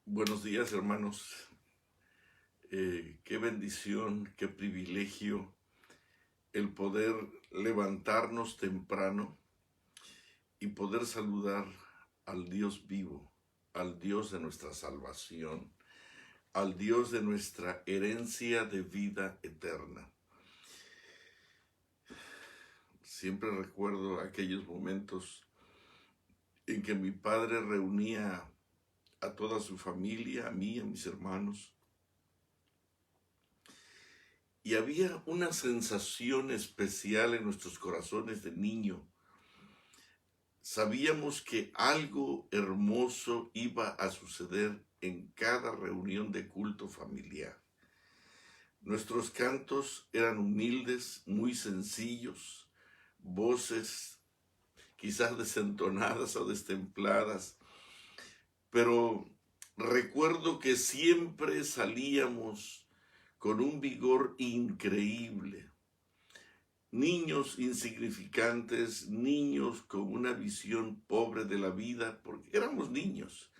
Buenos días, hermanos. Qué bendición, qué privilegio el poder levantarnos temprano y poder saludar al Dios vivo, al Dios de nuestra salvación, al Dios de nuestra herencia de vida eterna. Siempre recuerdo aquellos momentos en que mi padre reunía a toda su familia, a mí, a mis hermanos, y había una sensación especial en nuestros corazones de niño. Sabíamos que algo hermoso iba a suceder en cada reunión de culto familiar. Nuestros cantos eran humildes, muy sencillos, voces quizás desentonadas o destempladas, pero recuerdo que siempre salíamos con un vigor increíble. Niños insignificantes, niños con una visión pobre de la vida, porque éramos niños.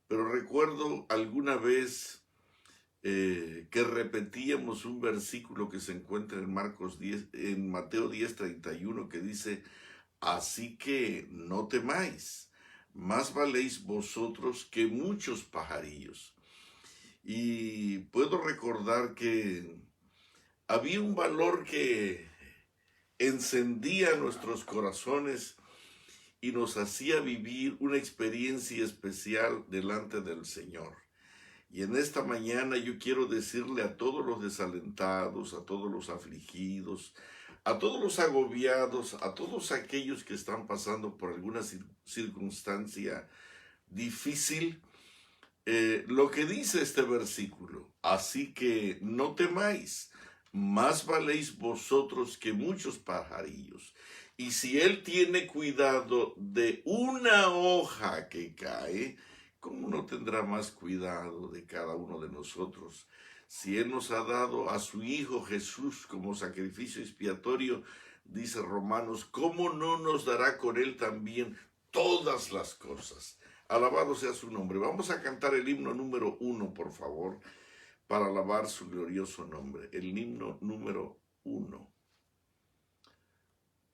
Pero recuerdo alguna vez que repetíamos un versículo que se encuentra en Mateo 10:31, que dice: así que no temáis, más valéis vosotros que muchos pajarillos. Y puedo recordar que había un valor que encendía nuestros corazones y nos hacía vivir una experiencia especial delante del Señor. Y en esta mañana yo quiero decirle a todos los desalentados, a todos los afligidos, a todos los agobiados, a todos aquellos que están pasando por alguna circunstancia difícil, lo que dice este versículo: así que no temáis, más valéis vosotros que muchos pajarillos. Y si Él tiene cuidado de una hoja que cae, ¿cómo no tendrá más cuidado de cada uno de nosotros? Si Él nos ha dado a su Hijo Jesús como sacrificio expiatorio, dice Romanos, ¿cómo no nos dará con Él también todas las cosas? Alabado sea su nombre. Vamos a cantar el himno número 1, por favor, para alabar su glorioso nombre. El himno número 1.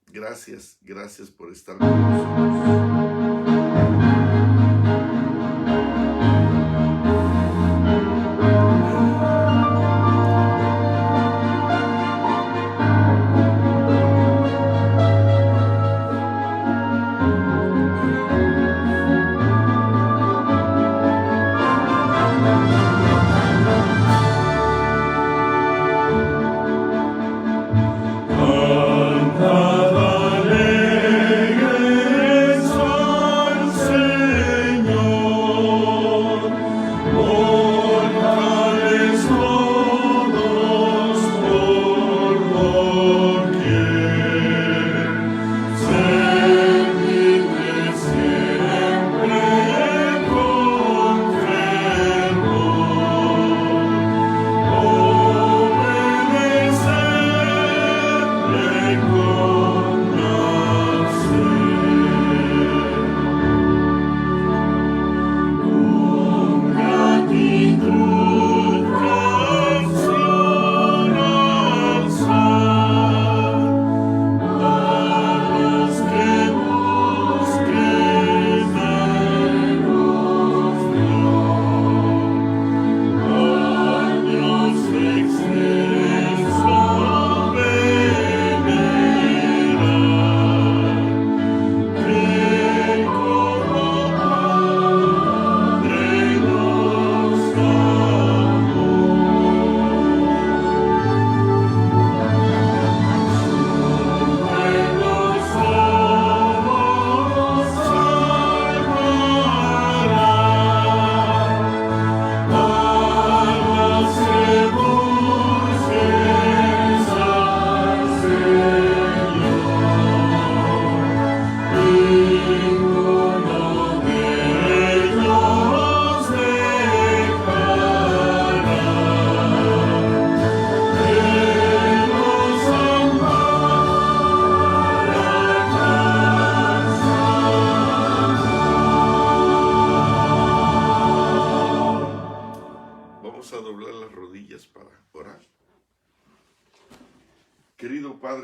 Gracias por estar con nosotros. Cantad alegres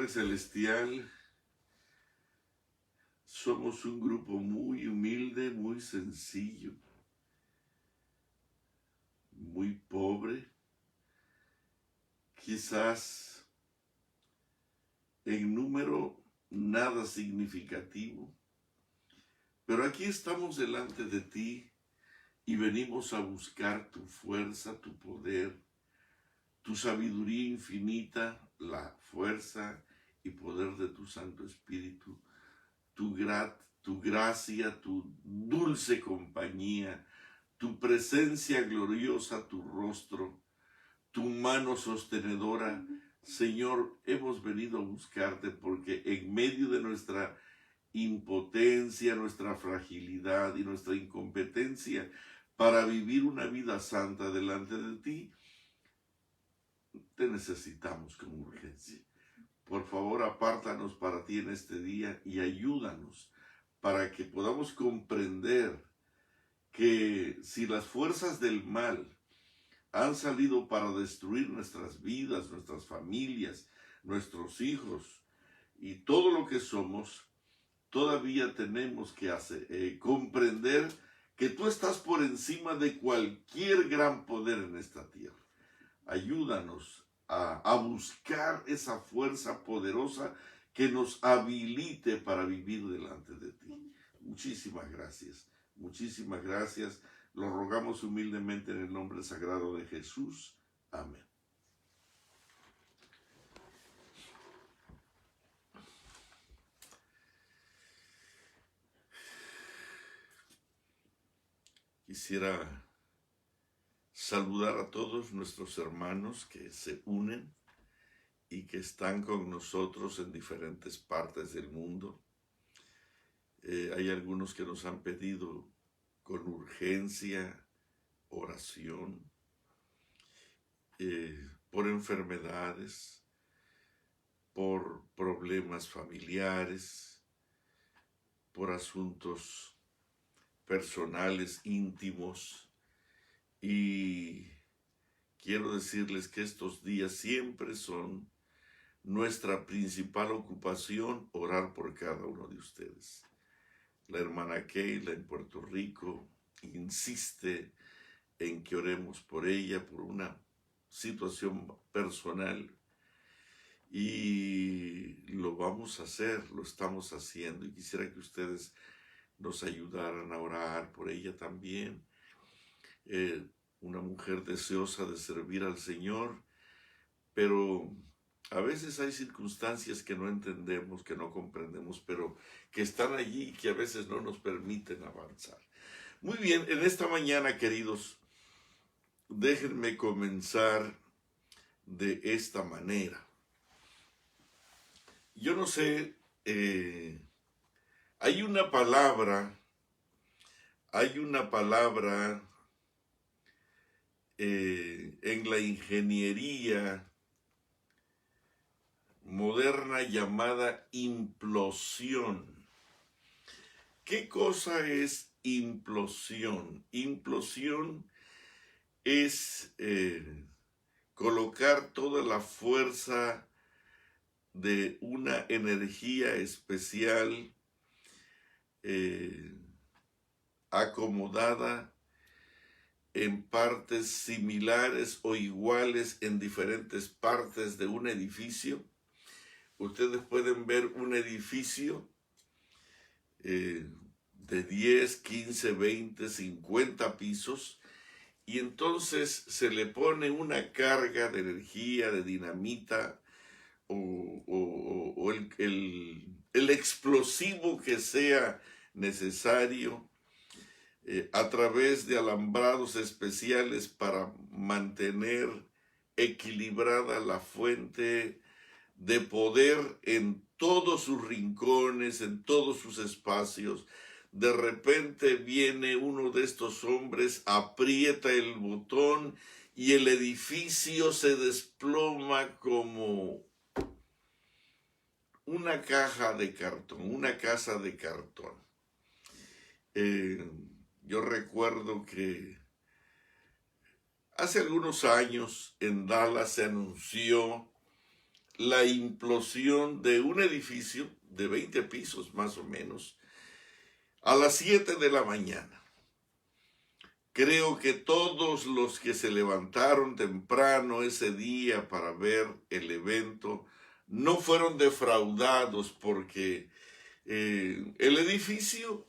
Padre Celestial, somos un grupo muy humilde, muy sencillo, muy pobre, quizás en número nada significativo, pero aquí estamos delante de ti y venimos a buscar tu fuerza, tu poder, tu sabiduría infinita, la fuerza y poder de tu Santo Espíritu, tu gracia, tu dulce compañía, tu presencia gloriosa, tu rostro, tu mano sostenedora. Señor, hemos venido a buscarte porque en medio de nuestra impotencia, nuestra fragilidad y nuestra incompetencia para vivir una vida santa delante de ti, te necesitamos con urgencia. Por favor, apártanos para ti en este día y ayúdanos para que podamos comprender que si las fuerzas del mal han salido para destruir nuestras vidas, nuestras familias, nuestros hijos y todo lo que somos, todavía tenemos que comprender que tú estás por encima de cualquier gran poder en esta tierra. Ayúdanos a buscar esa fuerza poderosa que nos habilite para vivir delante de ti. Muchísimas gracias, muchísimas gracias. Lo rogamos humildemente en el nombre sagrado de Jesús. Amén. Quisiera saludar a todos nuestros hermanos que se unen y que están con nosotros en diferentes partes del mundo. Hay algunos que nos han pedido con urgencia oración por enfermedades, por problemas familiares, por asuntos personales íntimos. Y quiero decirles que estos días siempre son nuestra principal ocupación, orar por cada uno de ustedes. La hermana Keila en Puerto Rico insiste en que oremos por ella, por una situación personal. Y lo vamos a hacer, lo estamos haciendo. Y quisiera que ustedes nos ayudaran a orar por ella también. Una mujer deseosa de servir al Señor, pero a veces hay circunstancias que no entendemos, que no comprendemos, pero que están allí y que a veces no nos permiten avanzar. Muy bien, en esta mañana, queridos, déjenme comenzar de esta manera. Yo no sé, hay una palabra en la ingeniería moderna llamada implosión. ¿Qué cosa es implosión? Implosión es colocar toda la fuerza de una energía especial acomodada en partes similares o iguales en diferentes partes de un edificio. Ustedes pueden ver un edificio de 10, 15, 20, 50 pisos y entonces se le pone una carga de energía, de dinamita o el explosivo que sea necesario a través de alambrados especiales para mantener equilibrada la fuente de poder en todos sus rincones, en todos sus espacios. De repente viene uno de estos hombres, aprieta el botón y el edificio se desploma como una caja de cartón, una casa de cartón. Yo recuerdo que hace algunos años en Dallas se anunció la implosión de un edificio de 20 pisos más o menos a las 7 de la mañana. Creo que todos los que se levantaron temprano ese día para ver el evento no fueron defraudados porque el edificio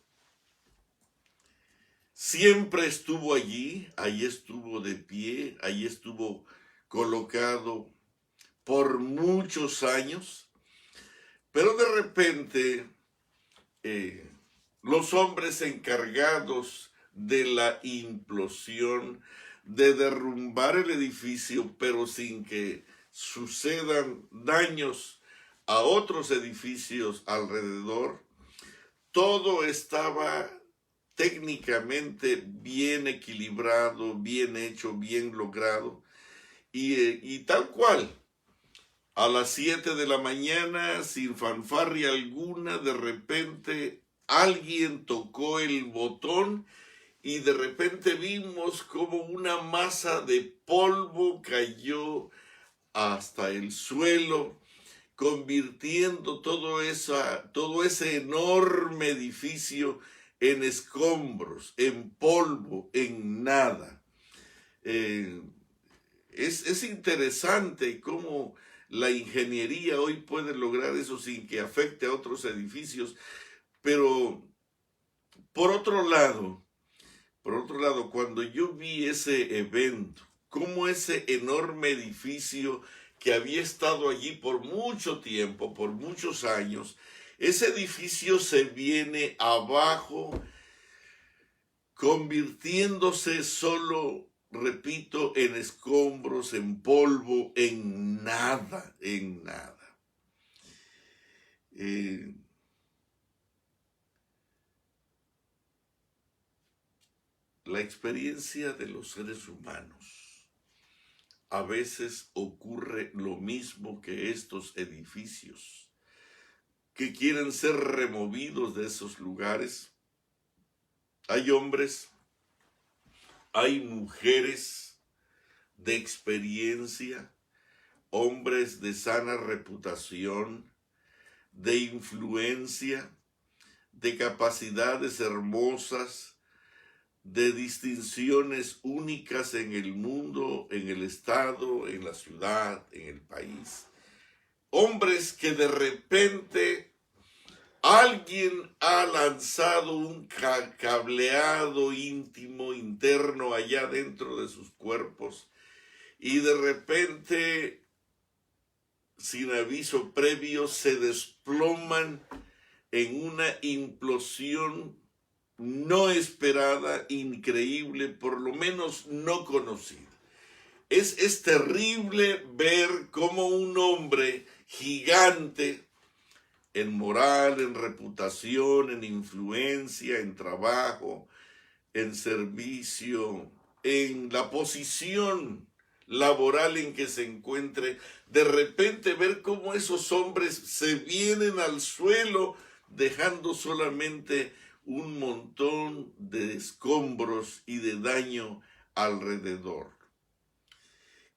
siempre estuvo allí, ahí estuvo de pie, ahí estuvo colocado por muchos años, pero de repente los hombres encargados de la implosión, de derrumbar el edificio, pero sin que sucedan daños a otros edificios alrededor, todo estaba técnicamente bien equilibrado, bien hecho, bien logrado, y tal cual. A las 7 de la mañana, sin fanfarria alguna, de repente alguien tocó el botón y de repente vimos como una masa de polvo cayó hasta el suelo, convirtiendo todo ese enorme edificio en escombros, en polvo, en nada. Es interesante cómo la ingeniería hoy puede lograr eso sin que afecte a otros edificios, pero por otro lado, cuando yo vi ese evento, cómo ese enorme edificio que había estado allí por mucho tiempo, por muchos años, ese edificio se viene abajo, convirtiéndose solo, repito, en escombros, en polvo, en nada, en nada. La experiencia de los seres humanos. A veces ocurre lo mismo que estos edificios, que quieren ser removidos de esos lugares. Hay hombres, hay mujeres de experiencia, hombres de sana reputación, de influencia, de capacidades hermosas, de distinciones únicas en el mundo, en el estado, en la ciudad, en el país. Hombres que de repente alguien ha lanzado un cableado íntimo, interno, allá dentro de sus cuerpos, y de repente, sin aviso previo, se desploman en una implosión no esperada, increíble, por lo menos no conocida. Es terrible ver cómo un hombre gigante en moral, en reputación, en influencia, en trabajo, en servicio, en la posición laboral en que se encuentre, de repente ver cómo esos hombres se vienen al suelo dejando solamente un montón de escombros y de daño alrededor.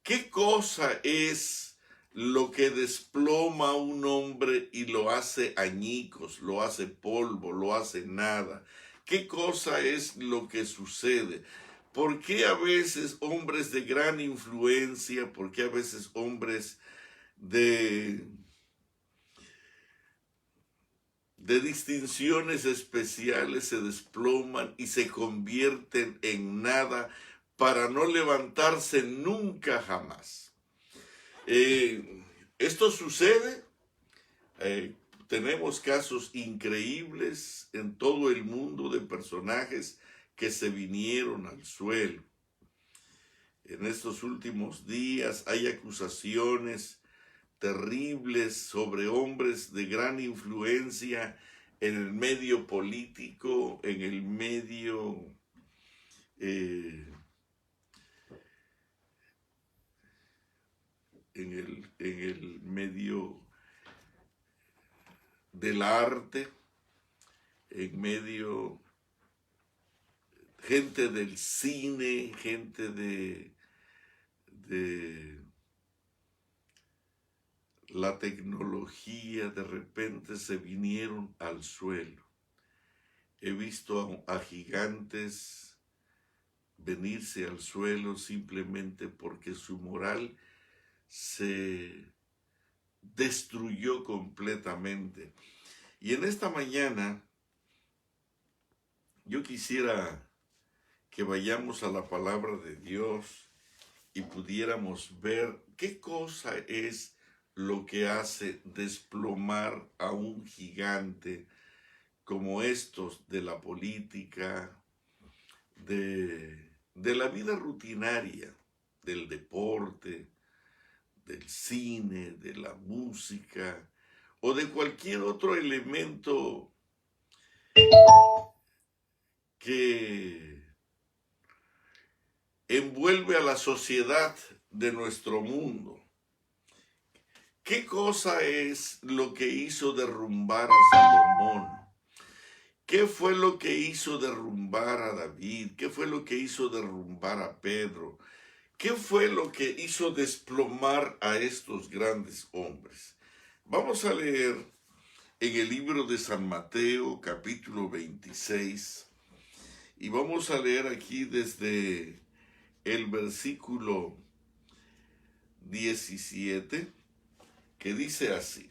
¿Qué cosa es lo que desploma a un hombre y lo hace añicos, lo hace polvo, lo hace nada? ¿Qué cosa es lo que sucede? ¿Por qué a veces hombres de gran influencia, por qué a veces hombres de distinciones especiales se desploman y se convierten en nada para no levantarse nunca jamás? Esto sucede, tenemos casos increíbles en todo el mundo de personajes que se vinieron al suelo. En estos últimos días hay acusaciones terribles sobre hombres de gran influencia en el medio político, en el medio en el medio del arte, en medio gente del cine, gente de la tecnología de repente se vinieron al suelo. He visto a gigantes venirse al suelo simplemente porque su moral se destruyó completamente. Y en esta mañana yo quisiera que vayamos a la palabra de Dios y pudiéramos ver qué cosa es lo que hace desplomar a un gigante como estos de la política, de la vida rutinaria, del deporte, del cine, de la música o de cualquier otro elemento que envuelve a la sociedad de nuestro mundo. ¿Qué cosa es lo que hizo derrumbar a Salomón? ¿Qué fue lo que hizo derrumbar a David? ¿Qué fue lo que hizo derrumbar a Pedro? ¿Qué fue lo que hizo desplomar a estos grandes hombres? Vamos a leer en el libro de San Mateo, capítulo 26, y vamos a leer aquí desde el versículo 17, que dice así.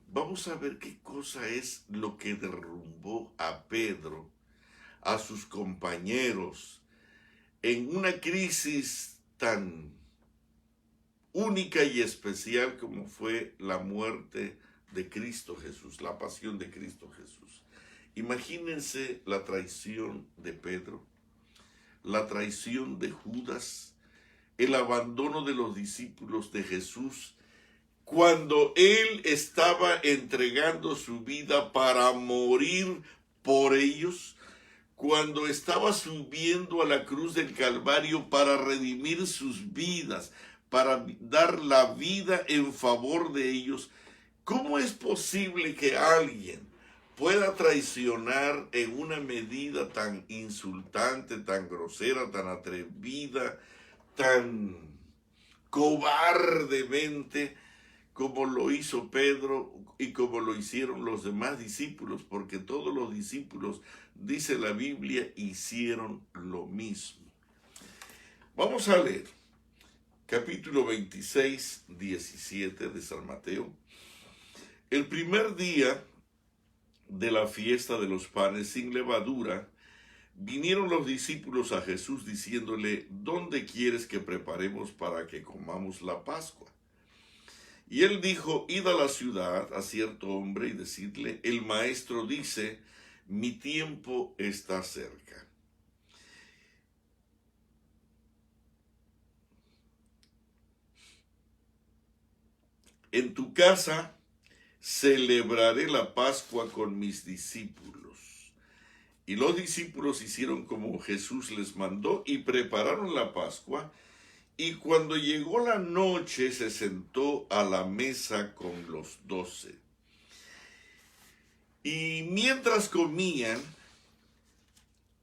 Vamos a ver qué cosa es lo que derrumbó a Pedro, a sus compañeros, en una crisis tan única y especial como fue la muerte de Cristo Jesús, la pasión de Cristo Jesús. Imagínense la traición de Pedro, la traición de Judas, el abandono de los discípulos de Jesús, cuando él estaba entregando su vida para morir por ellos, cuando estaba subiendo a la cruz del Calvario para redimir sus vidas, para dar la vida en favor de ellos. ¿Cómo es posible que alguien pueda traicionar en una medida tan insultante, tan grosera, tan atrevida, tan cobardemente como lo hizo Pedro y como lo hicieron los demás discípulos? Porque todos los discípulos, dice la Biblia, hicieron lo mismo. Vamos a leer capítulo 26, 17 de San Mateo. El primer día de la fiesta de los panes sin levadura, vinieron los discípulos a Jesús diciéndole: ¿dónde quieres que preparemos para que comamos la Pascua? Y él dijo: id a la ciudad a cierto hombre y decidle: el maestro dice, mi tiempo está cerca. En tu casa celebraré la Pascua con mis discípulos. Y los discípulos hicieron como Jesús les mandó y prepararon la Pascua. Y cuando llegó la noche se sentó a la mesa con los 12. Y mientras comían,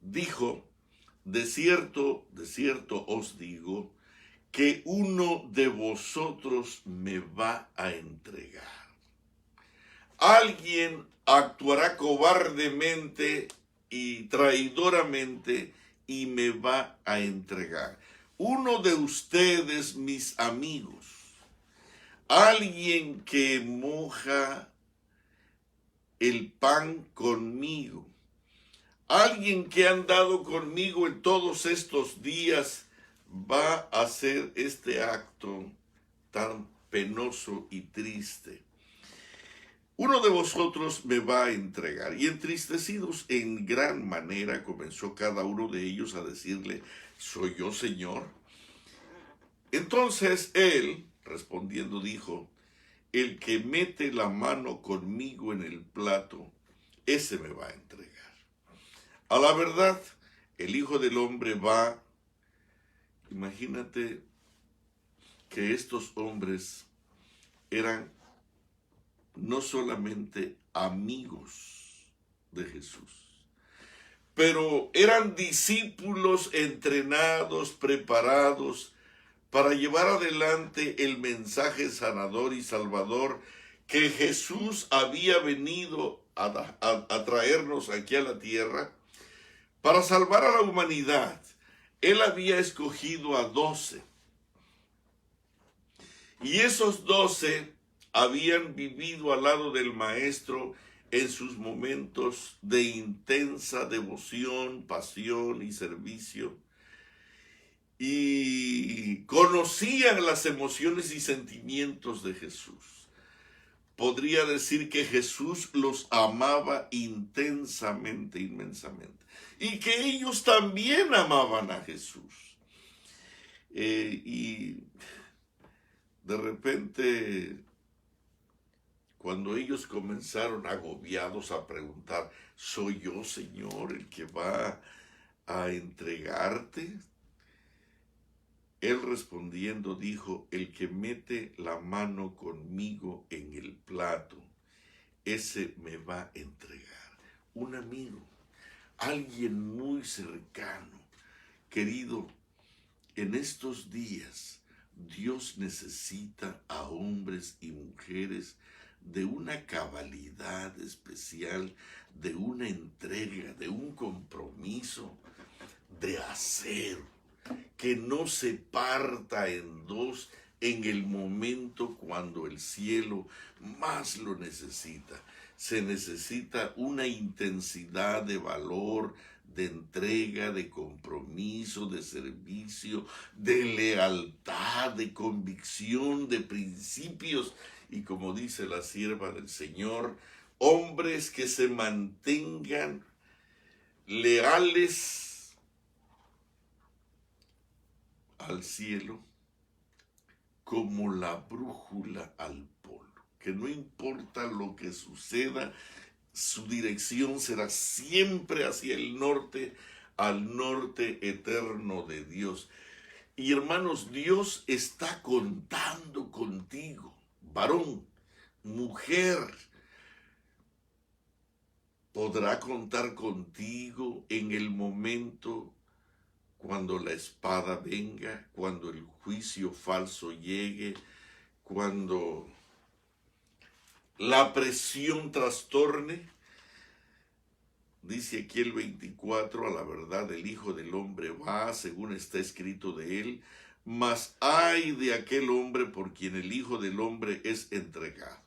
dijo: de cierto os digo, que uno de vosotros me va a entregar. Alguien actuará cobardemente y traidoramente y me va a entregar. Uno de ustedes, mis amigos, alguien que moja el pan conmigo, alguien que ha andado conmigo en todos estos días, va a hacer este acto tan penoso y triste. Uno de vosotros me va a entregar. Y entristecidos en gran manera comenzó cada uno de ellos a decirle: ¿soy yo, Señor? Entonces él, respondiendo, dijo: el que mete la mano conmigo en el plato, ese me va a entregar. A la verdad, el Hijo del Hombre va. Imagínate que estos hombres eran no solamente amigos de Jesús, pero eran discípulos entrenados, preparados para llevar adelante el mensaje sanador y salvador que Jesús había venido a traernos aquí a la tierra, para salvar a la humanidad. Él había escogido a 12. Y esos 12 habían vivido al lado del Maestro en sus momentos de intensa devoción, pasión y servicio. Y conocían las emociones y sentimientos de Jesús. Podría decir que Jesús los amaba intensamente, inmensamente. Y que ellos también amaban a Jesús. Y de repente, cuando ellos comenzaron agobiados a preguntar, ¿soy yo, Señor, el que va a entregarte? Él respondiendo dijo, el que mete la mano conmigo en el plato, ese me va a entregar. Un amigo, alguien muy cercano. Querido, en estos días Dios necesita a hombres y mujeres de una cabalidad especial, de una entrega, de un compromiso, de acero, que no se parta en dos en el momento cuando el cielo más lo necesita. Se necesita una intensidad de valor, de entrega, de compromiso, de servicio, de lealtad, de convicción, de principios. Y como dice la sierva del Señor, hombres que se mantengan leales al cielo como la brújula al polo, que no importa lo que suceda, su dirección será siempre hacia el norte, al norte eterno de Dios. Y hermanos, Dios está contando contigo, varón, mujer, podrá contar contigo en el momento cuando la espada venga, cuando el juicio falso llegue, cuando la presión trastorne. Dice aquí el 24, a la verdad el Hijo del Hombre va, según está escrito de él, mas ay de aquel hombre por quien el Hijo del Hombre es entregado.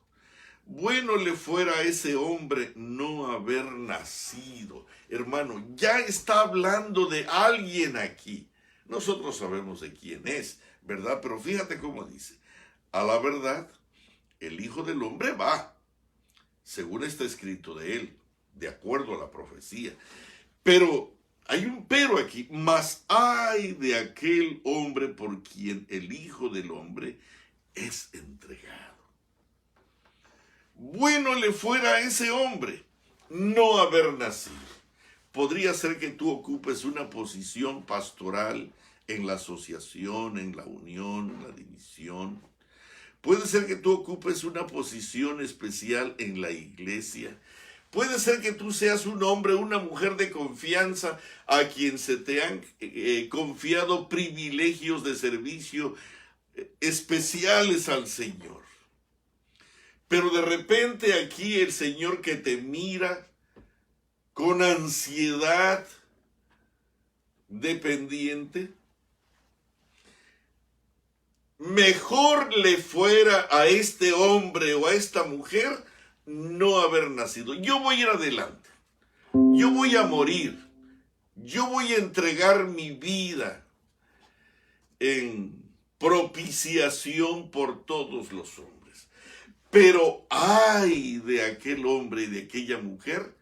Bueno le fuera a ese hombre no haber nacido. Hermano, ya está hablando de alguien aquí. Nosotros sabemos de quién es, ¿verdad? Pero fíjate cómo dice. A la verdad, el Hijo del Hombre va, según está escrito de él, de acuerdo a la profecía. Pero hay un pero aquí. Mas ay de aquel hombre por quien el Hijo del Hombre es entregado. Bueno le fuera a ese hombre no haber nacido. Podría ser que tú ocupes una posición pastoral en la asociación, en la unión, en la división. Puede ser que tú ocupes una posición especial en la iglesia. Puede ser que tú seas un hombre o una mujer de confianza a quien se te han confiado privilegios de servicio especiales al Señor. Pero de repente aquí el Señor que te mira con ansiedad dependiente, mejor le fuera a este hombre o a esta mujer no haber nacido. Yo voy a ir adelante, yo voy a morir, yo voy a entregar mi vida en propiciación por todos los hombres. Pero ay de aquel hombre y de aquella mujer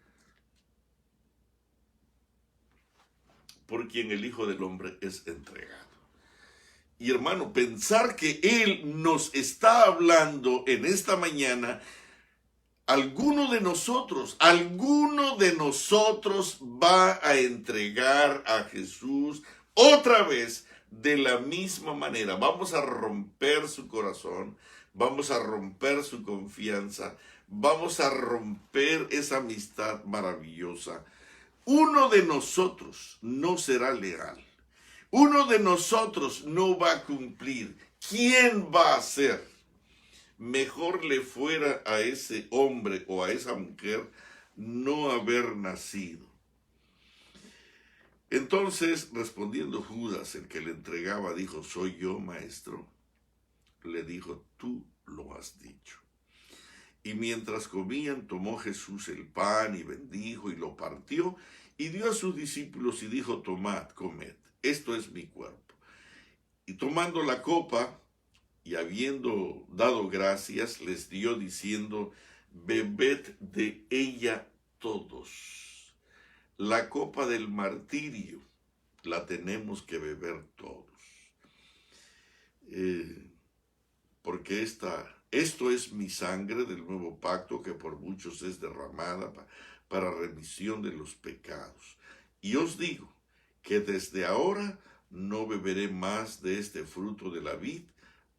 por quien el Hijo del Hombre es entregado. Y hermano, pensar que Él nos está hablando en esta mañana, alguno de nosotros va a entregar a Jesús otra vez de la misma manera. Vamos a romper su corazón. Vamos a romper su confianza, vamos a romper esa amistad maravillosa. Uno de nosotros no será leal. Uno de nosotros no va a cumplir. ¿Quién va a hacer? Mejor le fuera a ese hombre o a esa mujer no haber nacido. Entonces, respondiendo Judas, el que le entregaba, dijo: ¿soy yo, maestro? Le dijo: tú lo has dicho. Y mientras comían, tomó Jesús el pan y bendijo y lo partió y dio a sus discípulos y dijo: tomad, comed, esto es mi cuerpo. Y tomando la copa y habiendo dado gracias, les dio diciendo: bebed de ella todos. La copa del martirio la tenemos que beber todos. Porque esto es mi sangre del nuevo pacto, que por muchos es derramada para remisión de los pecados. Y os digo que desde ahora no beberé más de este fruto de la vid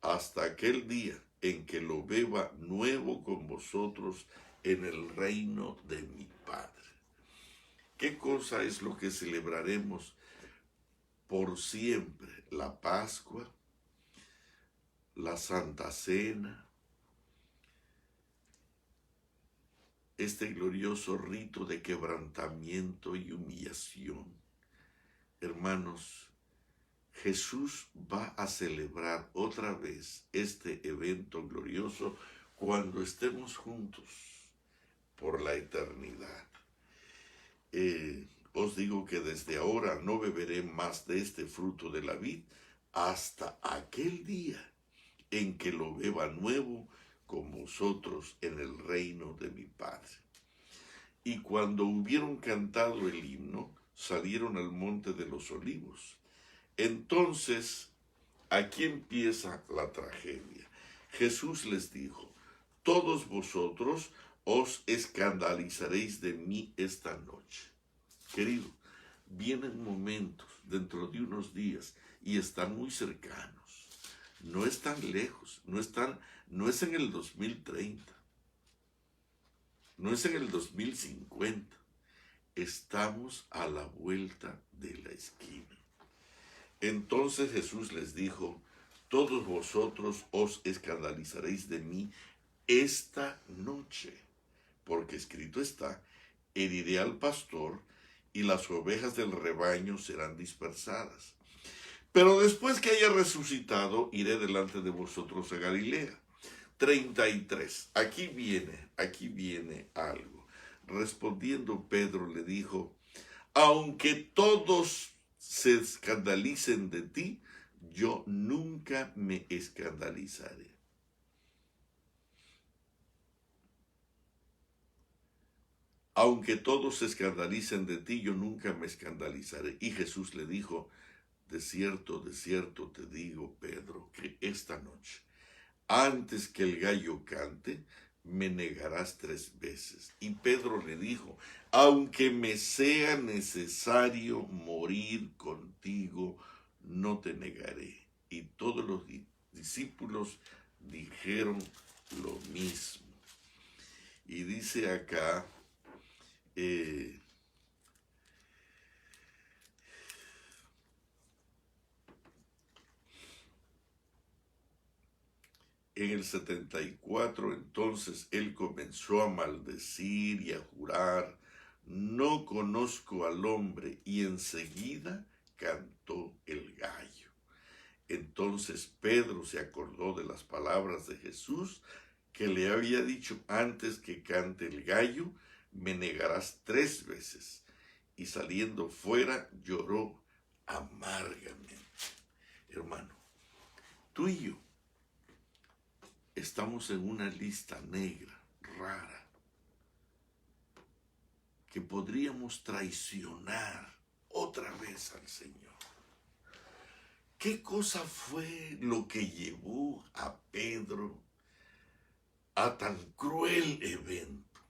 hasta aquel día en que lo beba nuevo con vosotros en el reino de mi Padre. ¿Qué cosa es lo que celebraremos por siempre? La Pascua, la Santa Cena, este glorioso rito de quebrantamiento y humillación. Hermanos, Jesús va a celebrar otra vez este evento glorioso cuando estemos juntos por la eternidad. Os digo que desde ahora no beberé más de este fruto de la vid hasta aquel día en que lo beba nuevo con vosotros en el reino de mi Padre. Y cuando hubieron cantado el himno, salieron al monte de los olivos. Entonces, aquí empieza la tragedia. Jesús les dijo: todos vosotros os escandalizaréis de mí esta noche. Querido, vienen momentos dentro de unos días y están muy cercanos. No están lejos, no es en el 2030, no es en el 2050. Estamos a la vuelta de la esquina. Entonces Jesús les dijo: todos vosotros os escandalizaréis de mí esta noche, porque escrito está: heriré al pastor y las ovejas del rebaño serán dispersadas. Pero después que haya resucitado, iré delante de vosotros a Galilea. 33. Aquí viene algo. Respondiendo Pedro le dijo: aunque todos se escandalicen de ti, yo nunca me escandalizaré. Aunque todos se escandalicen de ti, yo nunca me escandalizaré. Y Jesús le dijo: de cierto te digo, Pedro, que esta noche, antes que el gallo cante, me negarás 3 veces. Y Pedro le dijo: aunque me sea necesario morir contigo, no te negaré. Y todos los discípulos dijeron lo mismo. Y dice acá, en el 74, entonces él comenzó a maldecir y a jurar: no conozco al hombre, y enseguida cantó el gallo. Entonces Pedro se acordó de las palabras de Jesús, que le había dicho: antes que cante el gallo, me negarás 3 veces. Y saliendo fuera, lloró amargamente. Hermano, tú y yo estamos en una lista negra, rara, que podríamos traicionar otra vez al Señor. ¿Qué cosa fue lo que llevó a Pedro a tan cruel evento?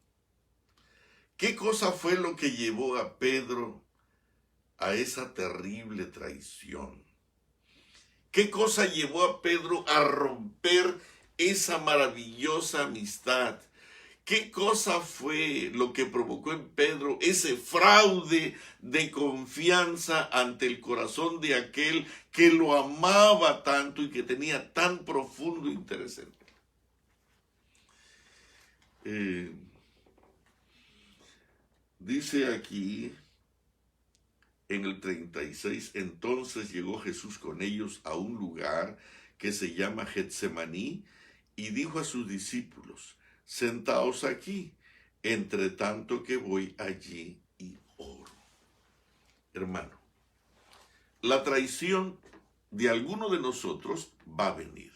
¿Qué cosa fue lo que llevó a Pedro a esa terrible traición? ¿Qué cosa llevó a Pedro a romper esa maravillosa amistad? ¿Qué cosa fue lo que provocó en Pedro ejemplo, ese fraude de confianza ante el corazón de aquel que lo amaba tanto y que tenía tan profundo interés en él. Dice aquí en el 36, entonces llegó Jesús con ellos a un lugar que se llama Getsemaní y dijo a sus discípulos, sentaos aquí, entre tanto que voy allí y oro. Hermano, la traición de alguno de nosotros va a venir.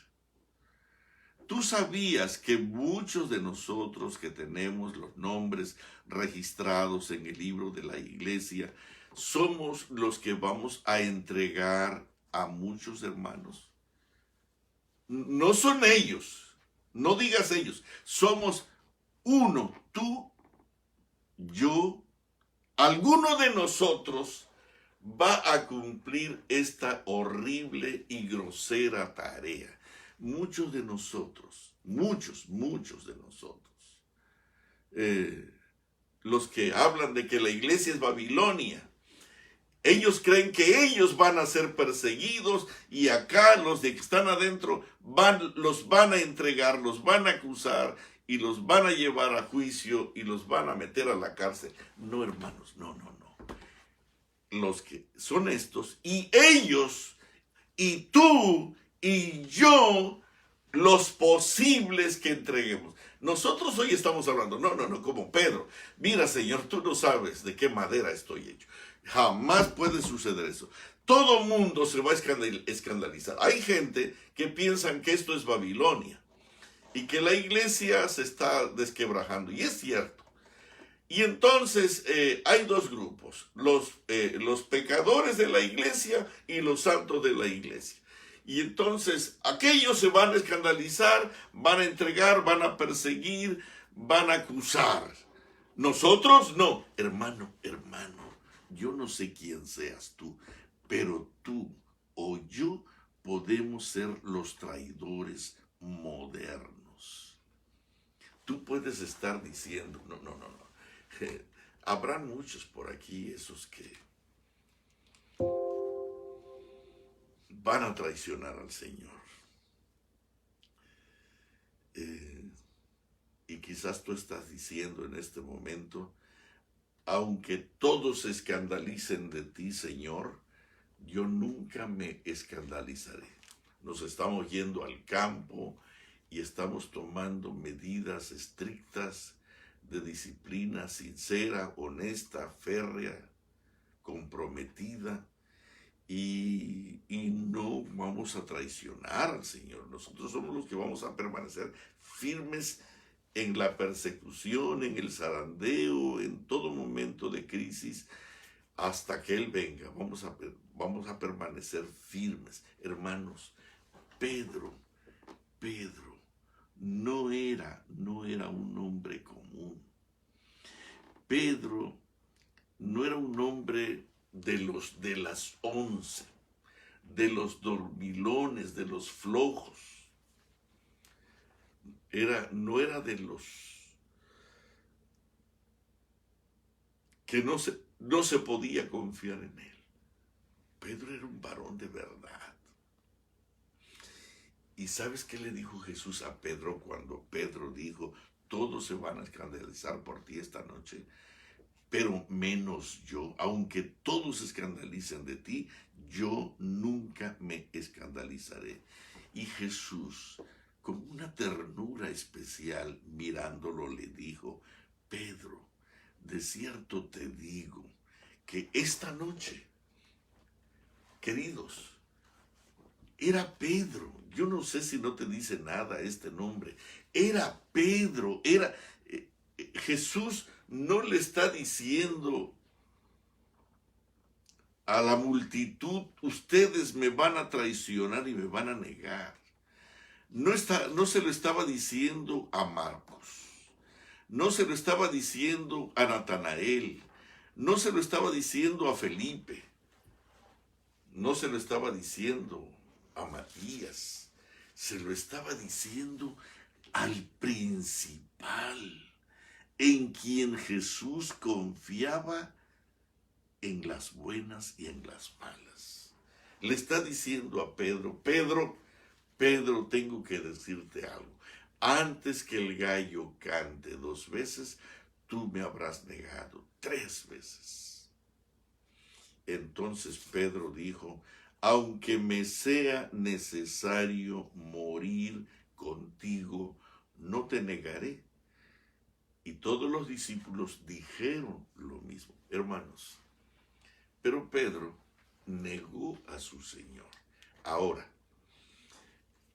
Tú sabías que muchos de nosotros que tenemos los nombres registrados en el libro de la iglesia, somos los que vamos a entregar a muchos hermanos. No son ellos, no digas ellos, somos uno, tú, yo, alguno de nosotros va a cumplir esta horrible y grosera tarea. Muchos de nosotros, muchos de nosotros, los que hablan de que la iglesia es Babilonia, ellos creen que ellos van a ser perseguidos y acá los de que están adentro los van a entregar, los van a acusar y los van a llevar a juicio y los van a meter a la cárcel. No, hermanos, no. Los que son estos y ellos y tú y yo, los posibles que entreguemos. Nosotros hoy estamos hablando, no, como Pedro. Mira, Señor, tú no sabes de qué madera estoy hecho. Jamás puede suceder eso. Todo mundo se va a escandalizar. Hay gente que piensan que esto es Babilonia y que la iglesia se está desquebrajando. Y es cierto. Y entonces hay dos grupos, los pecadores de la iglesia y los santos de la iglesia. Y entonces aquellos se van a escandalizar, van a entregar, van a perseguir, van a acusar. Nosotros no. Hermano, yo no sé quién seas tú, pero tú o yo podemos ser los traidores modernos. Tú puedes estar diciendo, no. Habrán muchos por aquí, esos que van a traicionar al Señor. Y quizás tú estás diciendo en este momento, aunque todos se escandalicen de ti, Señor, yo nunca me escandalizaré. Nos estamos yendo al campo y estamos tomando medidas estrictas de disciplina sincera, honesta, férrea, comprometida, y no vamos a traicionar al Señor. Nosotros somos los que vamos a permanecer firmes en la persecución, en el zarandeo, en todo momento de crisis, hasta que Él venga. Vamos a permanecer firmes. Hermanos, Pedro no era un hombre común. Pedro no era un hombre de las 11, de los dormilones, de los flojos. No era de los que no se podía confiar en él. Pedro era un varón de verdad. ¿Y sabes qué le dijo Jesús a Pedro cuando Pedro dijo, todos se van a escandalizar por ti esta noche, pero menos yo? Aunque todos se escandalicen de ti, yo nunca me escandalizaré. Y Jesús, con una ternura especial, mirándolo, le dijo, Pedro, de cierto te digo que esta noche, queridos, era Pedro. Yo no sé si no te dice nada este nombre. Era Pedro, Jesús no le está diciendo a la multitud, ustedes me van a traicionar y me van a negar. No se lo estaba diciendo a Marcos, no se lo estaba diciendo a Natanael, no se lo estaba diciendo a Felipe, no se lo estaba diciendo a Matías, se lo estaba diciendo al principal, en quien Jesús confiaba en las buenas y en las malas. Le está diciendo a Pedro, Pedro, tengo que decirte algo. Antes que el gallo cante 2 veces, tú me habrás negado 3 veces. Entonces Pedro dijo, aunque me sea necesario morir contigo, no te negaré. Y todos los discípulos dijeron lo mismo. Hermanos, pero Pedro negó a su Señor. Ahora,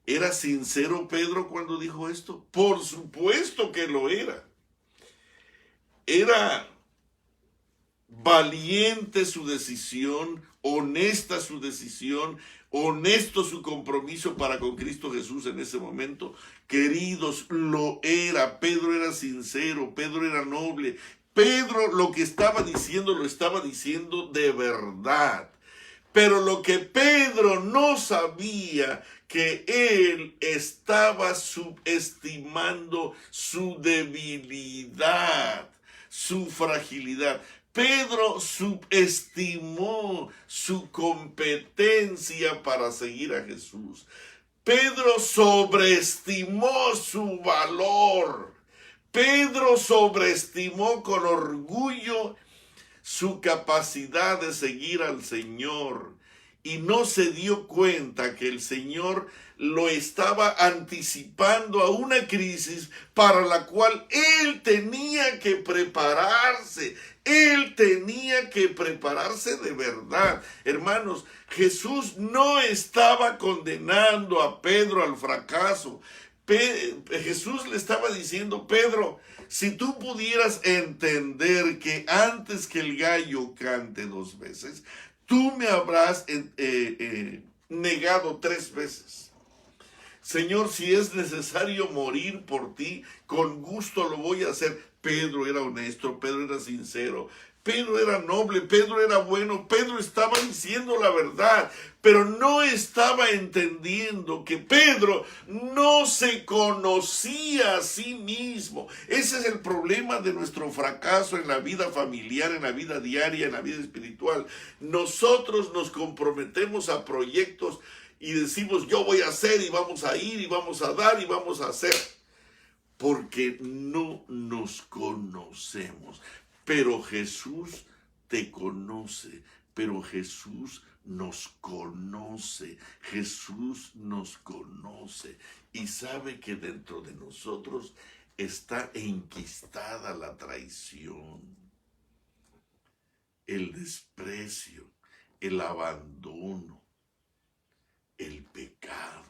¿era sincero Pedro cuando dijo esto? Por supuesto que lo era. Era valiente su decisión, honesta su decisión, honesto su compromiso para con Cristo Jesús en ese momento. Queridos, lo era. Pedro era sincero, Pedro era noble. Pedro lo que estaba diciendo lo estaba diciendo de verdad. Pero lo que Pedro no sabía, que él estaba subestimando su debilidad, su fragilidad. Pedro subestimó su competencia para seguir a Jesús. Pedro sobreestimó su valor. Pedro sobreestimó con orgullo su capacidad de seguir al Señor y no se dio cuenta que el Señor lo estaba anticipando a una crisis para la cual él tenía que prepararse. Él tenía que prepararse de verdad. Hermanos, Jesús no estaba condenando a Pedro al fracaso. Jesús le estaba diciendo, Pedro, si tú pudieras entender que antes que el gallo cante 2 veces, tú me habrás negado 3 veces. Señor, si es necesario morir por ti, con gusto lo voy a hacer. Pedro era honesto, Pedro era sincero, Pedro era noble, Pedro era bueno, Pedro estaba diciendo la verdad, pero no estaba entendiendo que Pedro no se conocía a sí mismo. Ese es el problema de nuestro fracaso en la vida familiar, en la vida diaria, en la vida espiritual. Nosotros nos comprometemos a proyectos y decimos, yo voy a hacer y vamos a ir y vamos a dar y vamos a hacer, porque no nos conocemos. Pero Jesús te conoce, pero Jesús nos conoce, Jesús nos conoce y sabe que dentro de nosotros está enquistada la traición, el desprecio, el abandono, el pecado.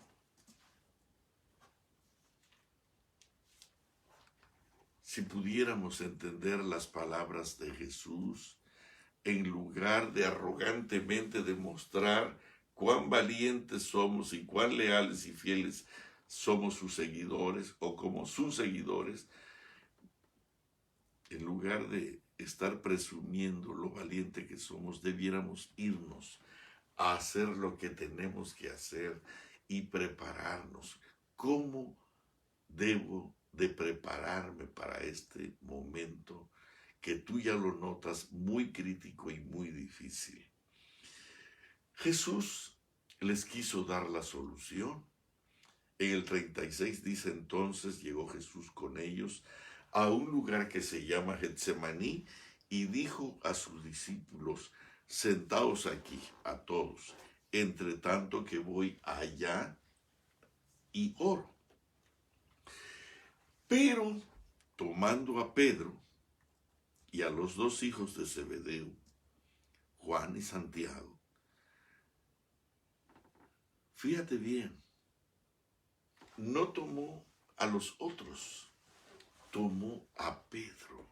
Si pudiéramos entender las palabras de Jesús, en lugar de arrogantemente demostrar cuán valientes somos y cuán leales y fieles somos sus seguidores o como sus seguidores, en lugar de estar presumiendo lo valiente que somos, debiéramos irnos a hacer lo que tenemos que hacer y prepararnos. ¿Cómo debo de prepararme para este momento que tú ya lo notas muy crítico y muy difícil? Jesús les quiso dar la solución. En el 36 dice, entonces llegó Jesús con ellos a un lugar que se llama Getsemaní y dijo a sus discípulos, sentaos aquí a todos, entre tanto que voy allá y oro. Pero tomando a Pedro y a los 2 hijos de Zebedeo, Juan y Santiago, fíjate bien, no tomó a los otros, tomó a Pedro,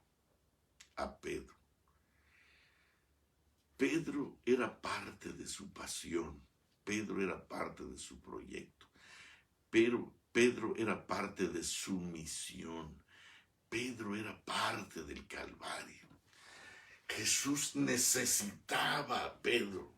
Pedro era parte de su pasión, Pedro era parte de su proyecto, pero Pedro era parte de su misión, Pedro era parte del Calvario. Jesús necesitaba a Pedro.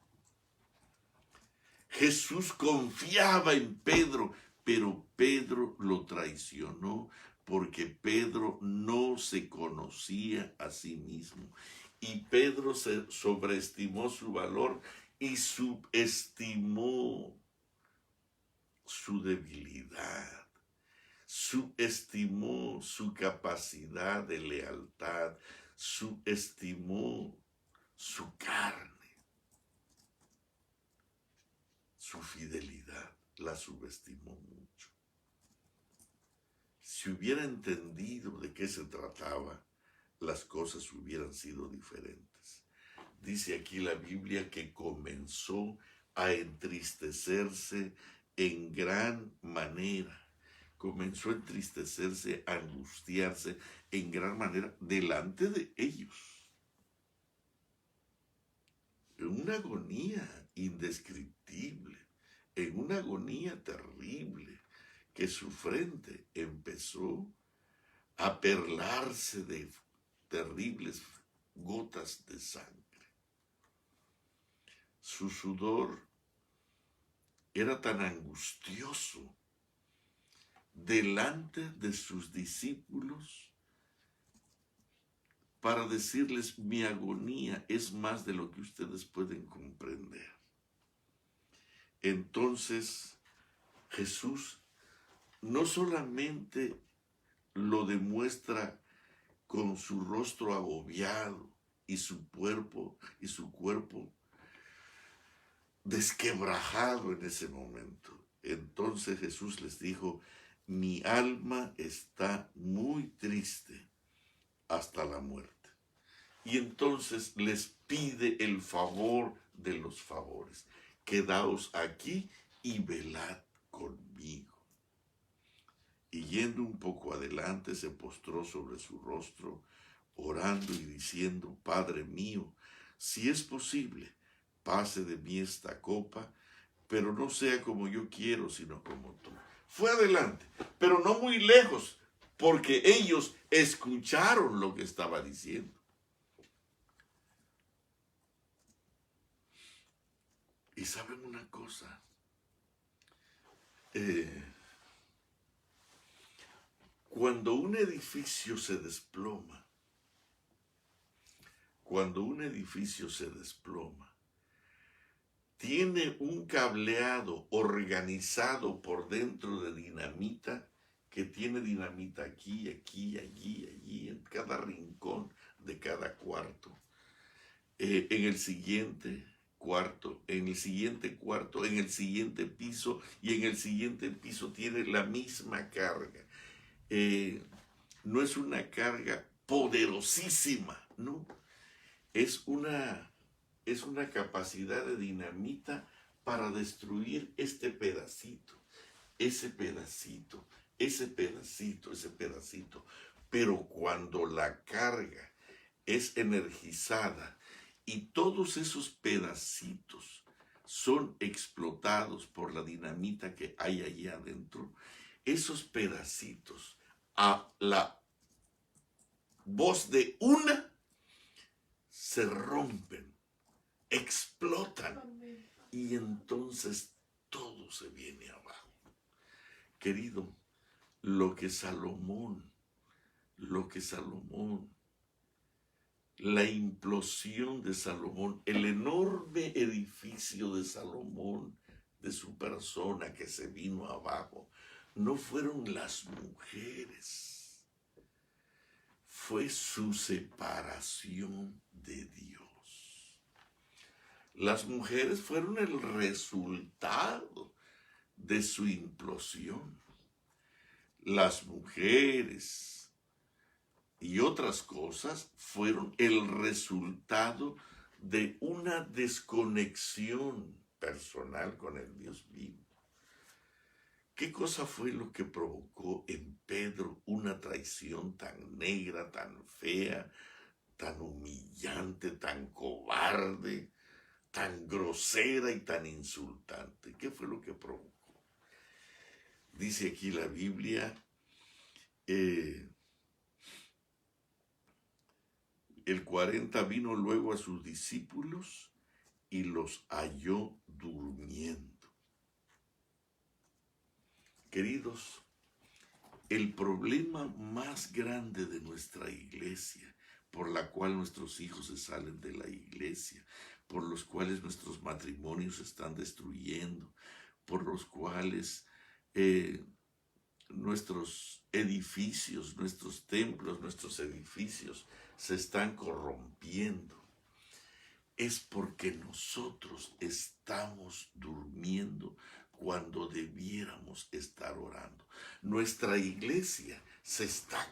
Jesús confiaba en Pedro, pero Pedro lo traicionó porque Pedro no se conocía a sí mismo. Y Pedro se sobreestimó su valor y subestimó su debilidad, subestimó su capacidad de lealtad, subestimó su carne, su fidelidad, la subestimó mucho. Si hubiera entendido de qué se trataba, las cosas hubieran sido diferentes. Dice aquí la Biblia que comenzó a entristecerse en gran manera. Comenzó a entristecerse, a angustiarse en gran manera delante de ellos. En una agonía indescriptible, en una agonía terrible, que su frente empezó a perlarse de terribles gotas de sangre. Su sudor era tan angustioso delante de sus discípulos para decirles: mi agonía es más de lo que ustedes pueden comprender. Entonces Jesús no solamente lo demuestra con su rostro agobiado y su cuerpo desquebrajado en ese momento. Entonces Jesús les dijo: mi alma está muy triste hasta la muerte. Y entonces les pide el favor de los favores: quedaos aquí y velad conmigo. Y yendo un poco adelante, se postró sobre su rostro, orando y diciendo: Padre mío, si es posible, pase de mí esta copa, pero no sea como yo quiero, sino como tú. Fue adelante, pero no muy lejos, porque ellos escucharon lo que estaba diciendo. Y saben una cosa, cuando un edificio se desploma, tiene un cableado organizado por dentro de dinamita, que tiene dinamita aquí, aquí, allí, allí, en cada rincón de cada cuarto. En el siguiente cuarto, en el siguiente cuarto, en el siguiente piso, y en el siguiente piso tiene la misma carga. No es una carga poderosísima, no. Es una capacidad de dinamita para destruir este pedacito, ese pedacito, ese pedacito, ese pedacito. Pero cuando la carga es energizada y todos esos pedacitos son explotados por la dinamita que hay allí adentro, esos pedacitos, a la voz de una, se rompen, explotan, y entonces todo se viene abajo. Querido, lo que Salomón, la implosión de Salomón, el enorme edificio de Salomón, de su persona que se vino abajo, no fueron las mujeres, fue su separación de Dios. Las mujeres fueron el resultado de su implosión. Las mujeres y otras cosas fueron el resultado de una desconexión personal con el Dios vivo. ¿Qué cosa fue lo que provocó en Pedro una traición tan negra, tan fea, tan humillante, tan cobarde, tan grosera y tan insultante? ¿Qué fue lo que provocó? Dice aquí la Biblia, el 40 vino luego a sus discípulos y los halló durmiendo. Queridos, el problema más grande de nuestra iglesia, por la cual nuestros hijos se salen de la iglesia, por los cuales nuestros matrimonios se están destruyendo, por los cuales nuestros edificios, nuestros templos, nuestros edificios se están corrompiendo, es porque nosotros estamos durmiendo cuando debiéramos estar orando. Nuestra iglesia se está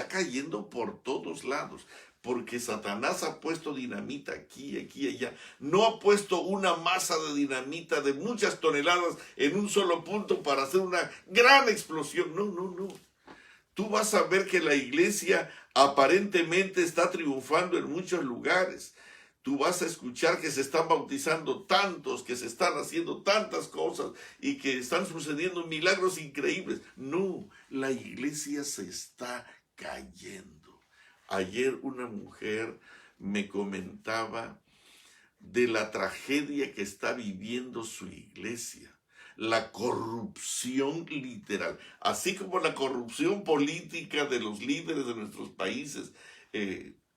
cayendo por todos lados, porque Satanás ha puesto dinamita aquí, aquí, allá. No ha puesto una masa de dinamita de muchas toneladas en un solo punto para hacer una gran explosión. No, no, no. Tú vas a ver que la iglesia aparentemente está triunfando en muchos lugares. Tú vas a escuchar que se están bautizando tantos, que se están haciendo tantas cosas y que están sucediendo milagros increíbles. No, la iglesia se está cayendo. Ayer una mujer me comentaba de la tragedia que está viviendo su iglesia. La corrupción literal, así como la corrupción política de los líderes de nuestros países,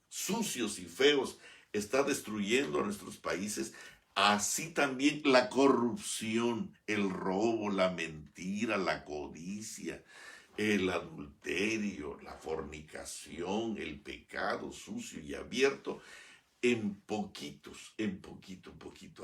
sucios y feos, está destruyendo a nuestros países, así también la corrupción, el robo, la mentira, la codicia, el adulterio, la fornicación, el pecado sucio y abierto, en poquitos, poquito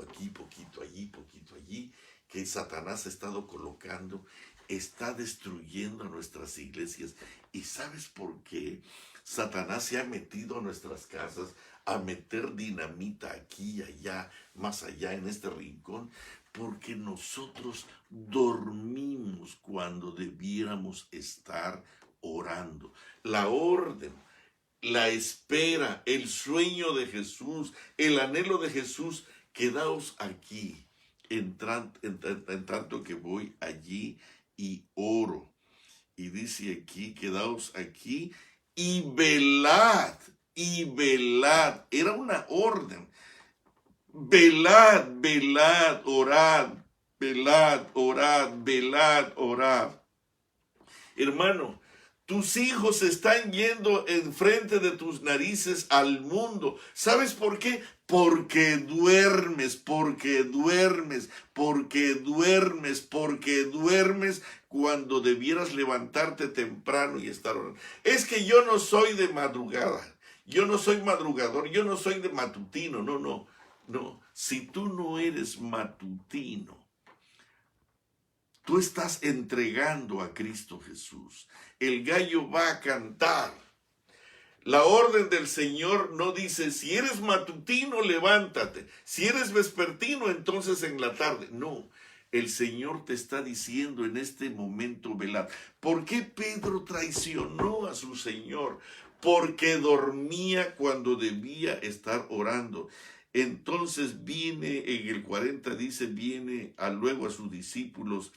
aquí, poquito allí, poquito allí, que Satanás ha estado colocando, está destruyendo a nuestras iglesias. ¿Y sabes por qué? Satanás se ha metido a nuestras casas a meter dinamita aquí y allá, más allá en este rincón, porque nosotros dormimos cuando debiéramos estar orando. La orden, la espera, el sueño de Jesús, el anhelo de Jesús, quedaos aquí, en tanto que voy allí y oro. Y dice aquí, quedaos aquí y velad, y velad. Era una orden. Velad, velad, orad, velad, orad, velad, orad. Hermano, tus hijos están yendo enfrente de tus narices al mundo. ¿Sabes por qué? Porque duermes, porque duermes, porque duermes, porque duermes cuando debieras levantarte temprano y estar orando. Es que yo no soy de madrugada, yo no soy madrugador, yo no soy de matutino, no, no, no. Si tú no eres matutino, tú estás entregando a Cristo Jesús. El gallo va a cantar. La orden del Señor no dice, si eres matutino, levántate. Si eres vespertino, entonces en la tarde. No, el Señor te está diciendo en este momento, velad. ¿Por qué Pedro traicionó a su Señor? Porque dormía cuando debía estar orando. Entonces viene, en el 40 dice, viene luego a sus discípulos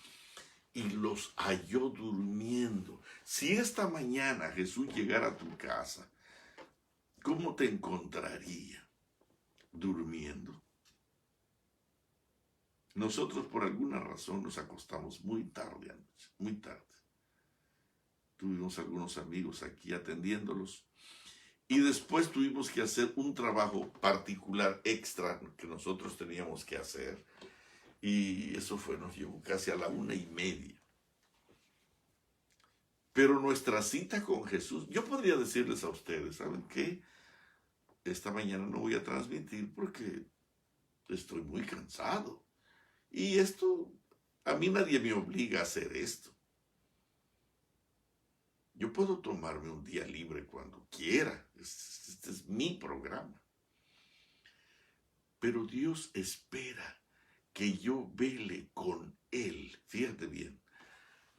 y los halló durmiendo. Si esta mañana Jesús llegara a tu casa, ¿cómo te encontraría? Durmiendo. Nosotros por alguna razón nos acostamos muy tarde anoche, muy tarde. Tuvimos algunos amigos aquí atendiéndolos y después tuvimos que hacer un trabajo particular extra que nosotros teníamos que hacer y eso nos llevó casi a la 1:30. Pero nuestra cita con Jesús, yo podría decirles a ustedes, ¿saben qué? Esta mañana no voy a transmitir porque estoy muy cansado. Y esto, a mí nadie me obliga a hacer esto. Yo puedo tomarme un día libre cuando quiera. Este es mi programa. Pero Dios espera que yo vele con Él. Fíjate bien,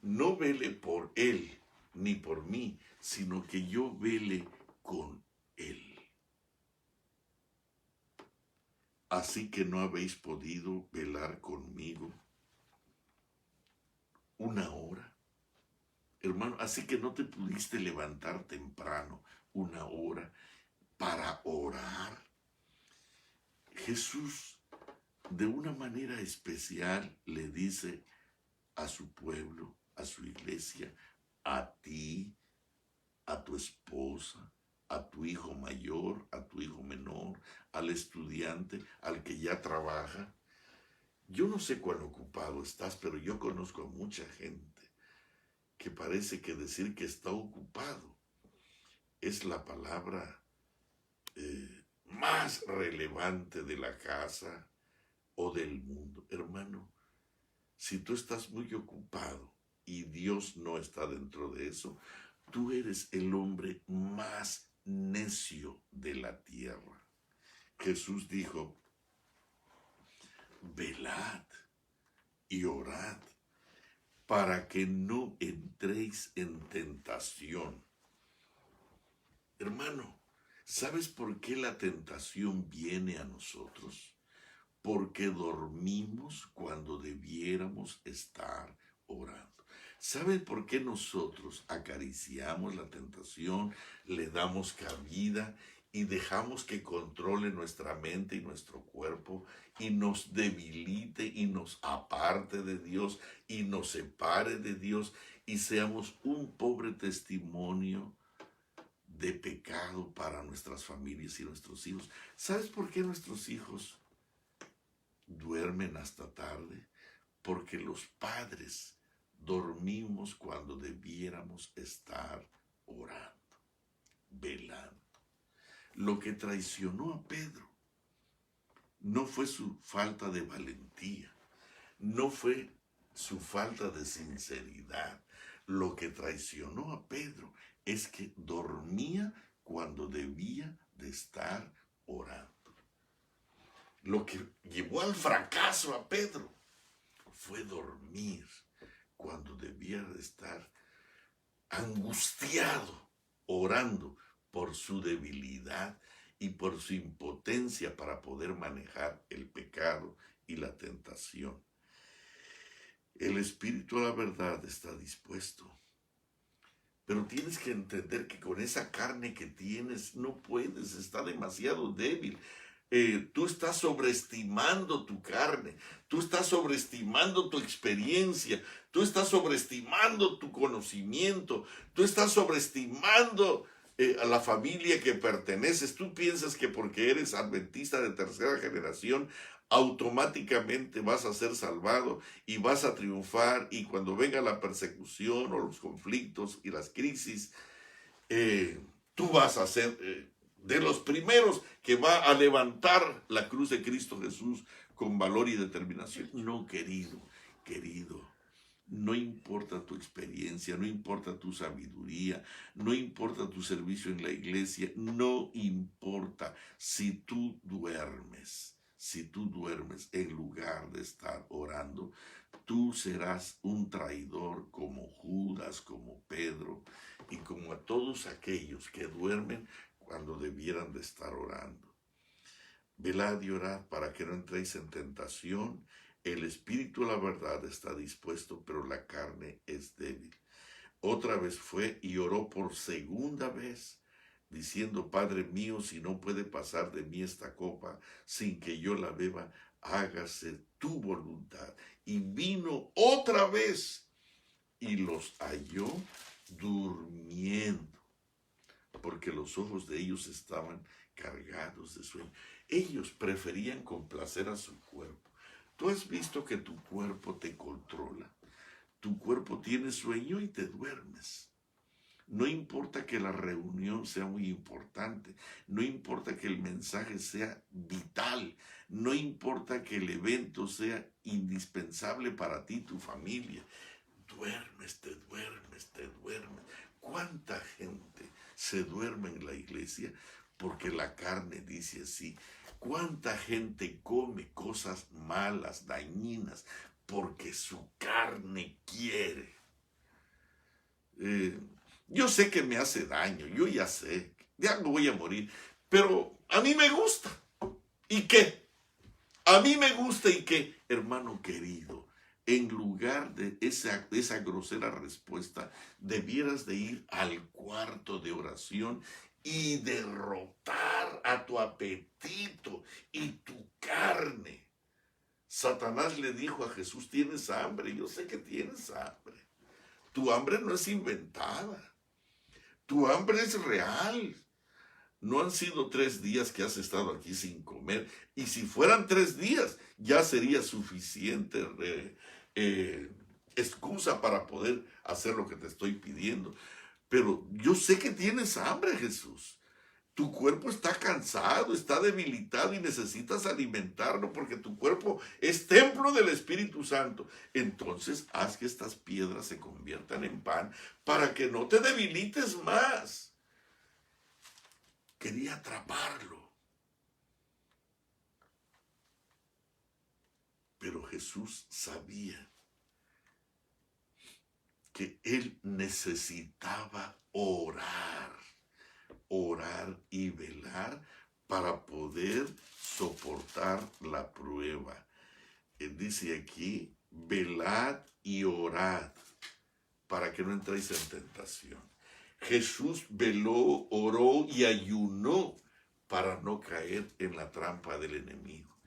no vele por Él ni por mí, sino que yo vele con Él. Así que no habéis podido velar conmigo 1 hora. Hermano, así que no te pudiste levantar temprano 1 hora para orar. Jesús, de una manera especial, le dice a su pueblo, a su iglesia, a ti, a tu esposa, a tu hijo mayor, a tu hijo menor, al estudiante, al que ya trabaja. Yo no sé cuán ocupado estás, pero yo conozco a mucha gente que parece que decir que está ocupado es la palabra más relevante de la casa o del mundo. Hermano, si tú estás muy ocupado y Dios no está dentro de eso, tú eres el hombre más necio de la tierra. Jesús dijo, velad y orad para que no entréis en tentación. Hermano, ¿sabes por qué la tentación viene a nosotros? Porque dormimos cuando debiéramos estar orando. ¿Sabe por qué nosotros acariciamos la tentación, le damos cabida y dejamos que controle nuestra mente y nuestro cuerpo y nos debilite y nos aparte de Dios y nos separe de Dios y seamos un pobre testimonio de pecado para nuestras familias y nuestros hijos? ¿Sabes por qué nuestros hijos duermen hasta tarde? Porque los padres dormimos cuando debiéramos estar orando, velando. Lo que traicionó a Pedro no fue su falta de valentía, no fue su falta de sinceridad. Lo que traicionó a Pedro es que dormía cuando debía de estar orando. Lo que llevó al fracaso a Pedro fue dormir cuando debía de estar angustiado, orando por su debilidad y por su impotencia para poder manejar el pecado y la tentación. El espíritu a la verdad está dispuesto, pero tienes que entender que con esa carne que tienes no puedes, está demasiado débil. Tú estás sobreestimando tu carne, tú estás sobreestimando tu experiencia, tú estás sobreestimando tu conocimiento, tú estás sobreestimando a la familia que perteneces. Tú piensas que porque eres adventista de tercera generación, automáticamente vas a ser salvado y vas a triunfar, y cuando venga la persecución o los conflictos y las crisis, tú vas a ser de los primeros que va a levantar la cruz de Cristo Jesús con valor y determinación. No, querido, no importa tu experiencia, no importa tu sabiduría, no importa tu servicio en la iglesia, no importa si tú duermes en lugar de estar orando, tú serás un traidor como Judas, como Pedro y como a todos aquellos que duermen cuando debieran de estar orando. Velad y orad para que no entréis en tentación. El espíritu, la verdad, está dispuesto, pero la carne es débil. Otra vez fue y oró por segunda vez, diciendo, Padre mío, si no puede pasar de mí esta copa sin que yo la beba, hágase tu voluntad. Y vino otra vez y los halló durmiendo, porque los ojos de ellos estaban cargados de sueño. Ellos preferían complacer a su cuerpo. Tú has visto que tu cuerpo te controla. Tu cuerpo tiene sueño y te duermes. No importa que la reunión sea muy importante, no importa que el mensaje sea vital, no importa que el evento sea indispensable para ti y tu familia. Duermes, te duermes, te duermes. ¿Cuánta gente se duerme en la iglesia porque la carne dice así? ¿Cuánta gente come cosas malas, dañinas, porque su carne quiere? Yo sé que me hace daño, yo ya sé, ya me voy a morir, pero a mí me gusta. ¿Y qué? A mí me gusta y qué, hermano querido. En lugar de esa grosera respuesta, debieras de ir al cuarto de oración y derrotar a tu apetito y tu carne. Satanás le dijo a Jesús, ¿tienes hambre? Yo sé que tienes hambre. Tu hambre no es inventada. Tu hambre es real. No han sido 3 días que has estado aquí sin comer. Y si fueran 3 días, ya sería suficiente excusa para poder hacer lo que te estoy pidiendo. Pero yo sé que tienes hambre, Jesús. Tu cuerpo está cansado, está debilitado y necesitas alimentarlo porque tu cuerpo es templo del Espíritu Santo. Entonces haz que estas piedras se conviertan en pan para que no te debilites más. Quería atraparlo. Pero Jesús sabía que él necesitaba orar y velar para poder soportar la prueba. Él dice aquí, velad y orad para que no entréis en tentación. Jesús veló, oró y ayunó para no caer en la trampa del enemigo.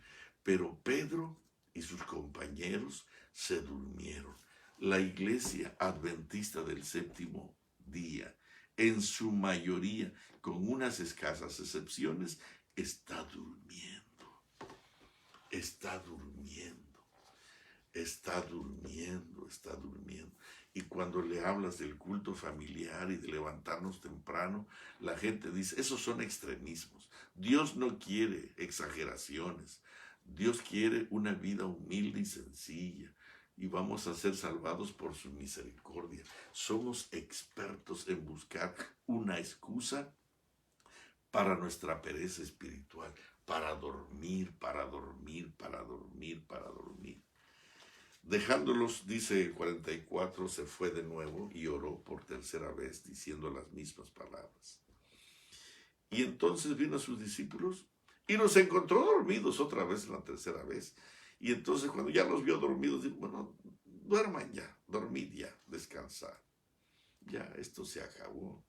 Pero Pedro y sus compañeros se durmieron. La iglesia adventista del séptimo día, en su mayoría, con unas escasas excepciones, está durmiendo. Está durmiendo. Está durmiendo, está durmiendo. Y cuando le hablas del culto familiar y de levantarnos temprano, la gente dice, esos son extremismos. Dios no quiere exageraciones. Dios quiere una vida humilde y sencilla. Y vamos a ser salvados por su misericordia. Somos expertos en buscar una excusa para nuestra pereza espiritual, para dormir. Dejándolos, dice 44, se fue de nuevo y oró por tercera vez, diciendo las mismas palabras. Y entonces vino a sus discípulos y los encontró dormidos otra vez la tercera vez. Y entonces cuando ya los vio dormidos, dijo, bueno, duerman ya, dormid ya, descansar. Ya, esto se acabó.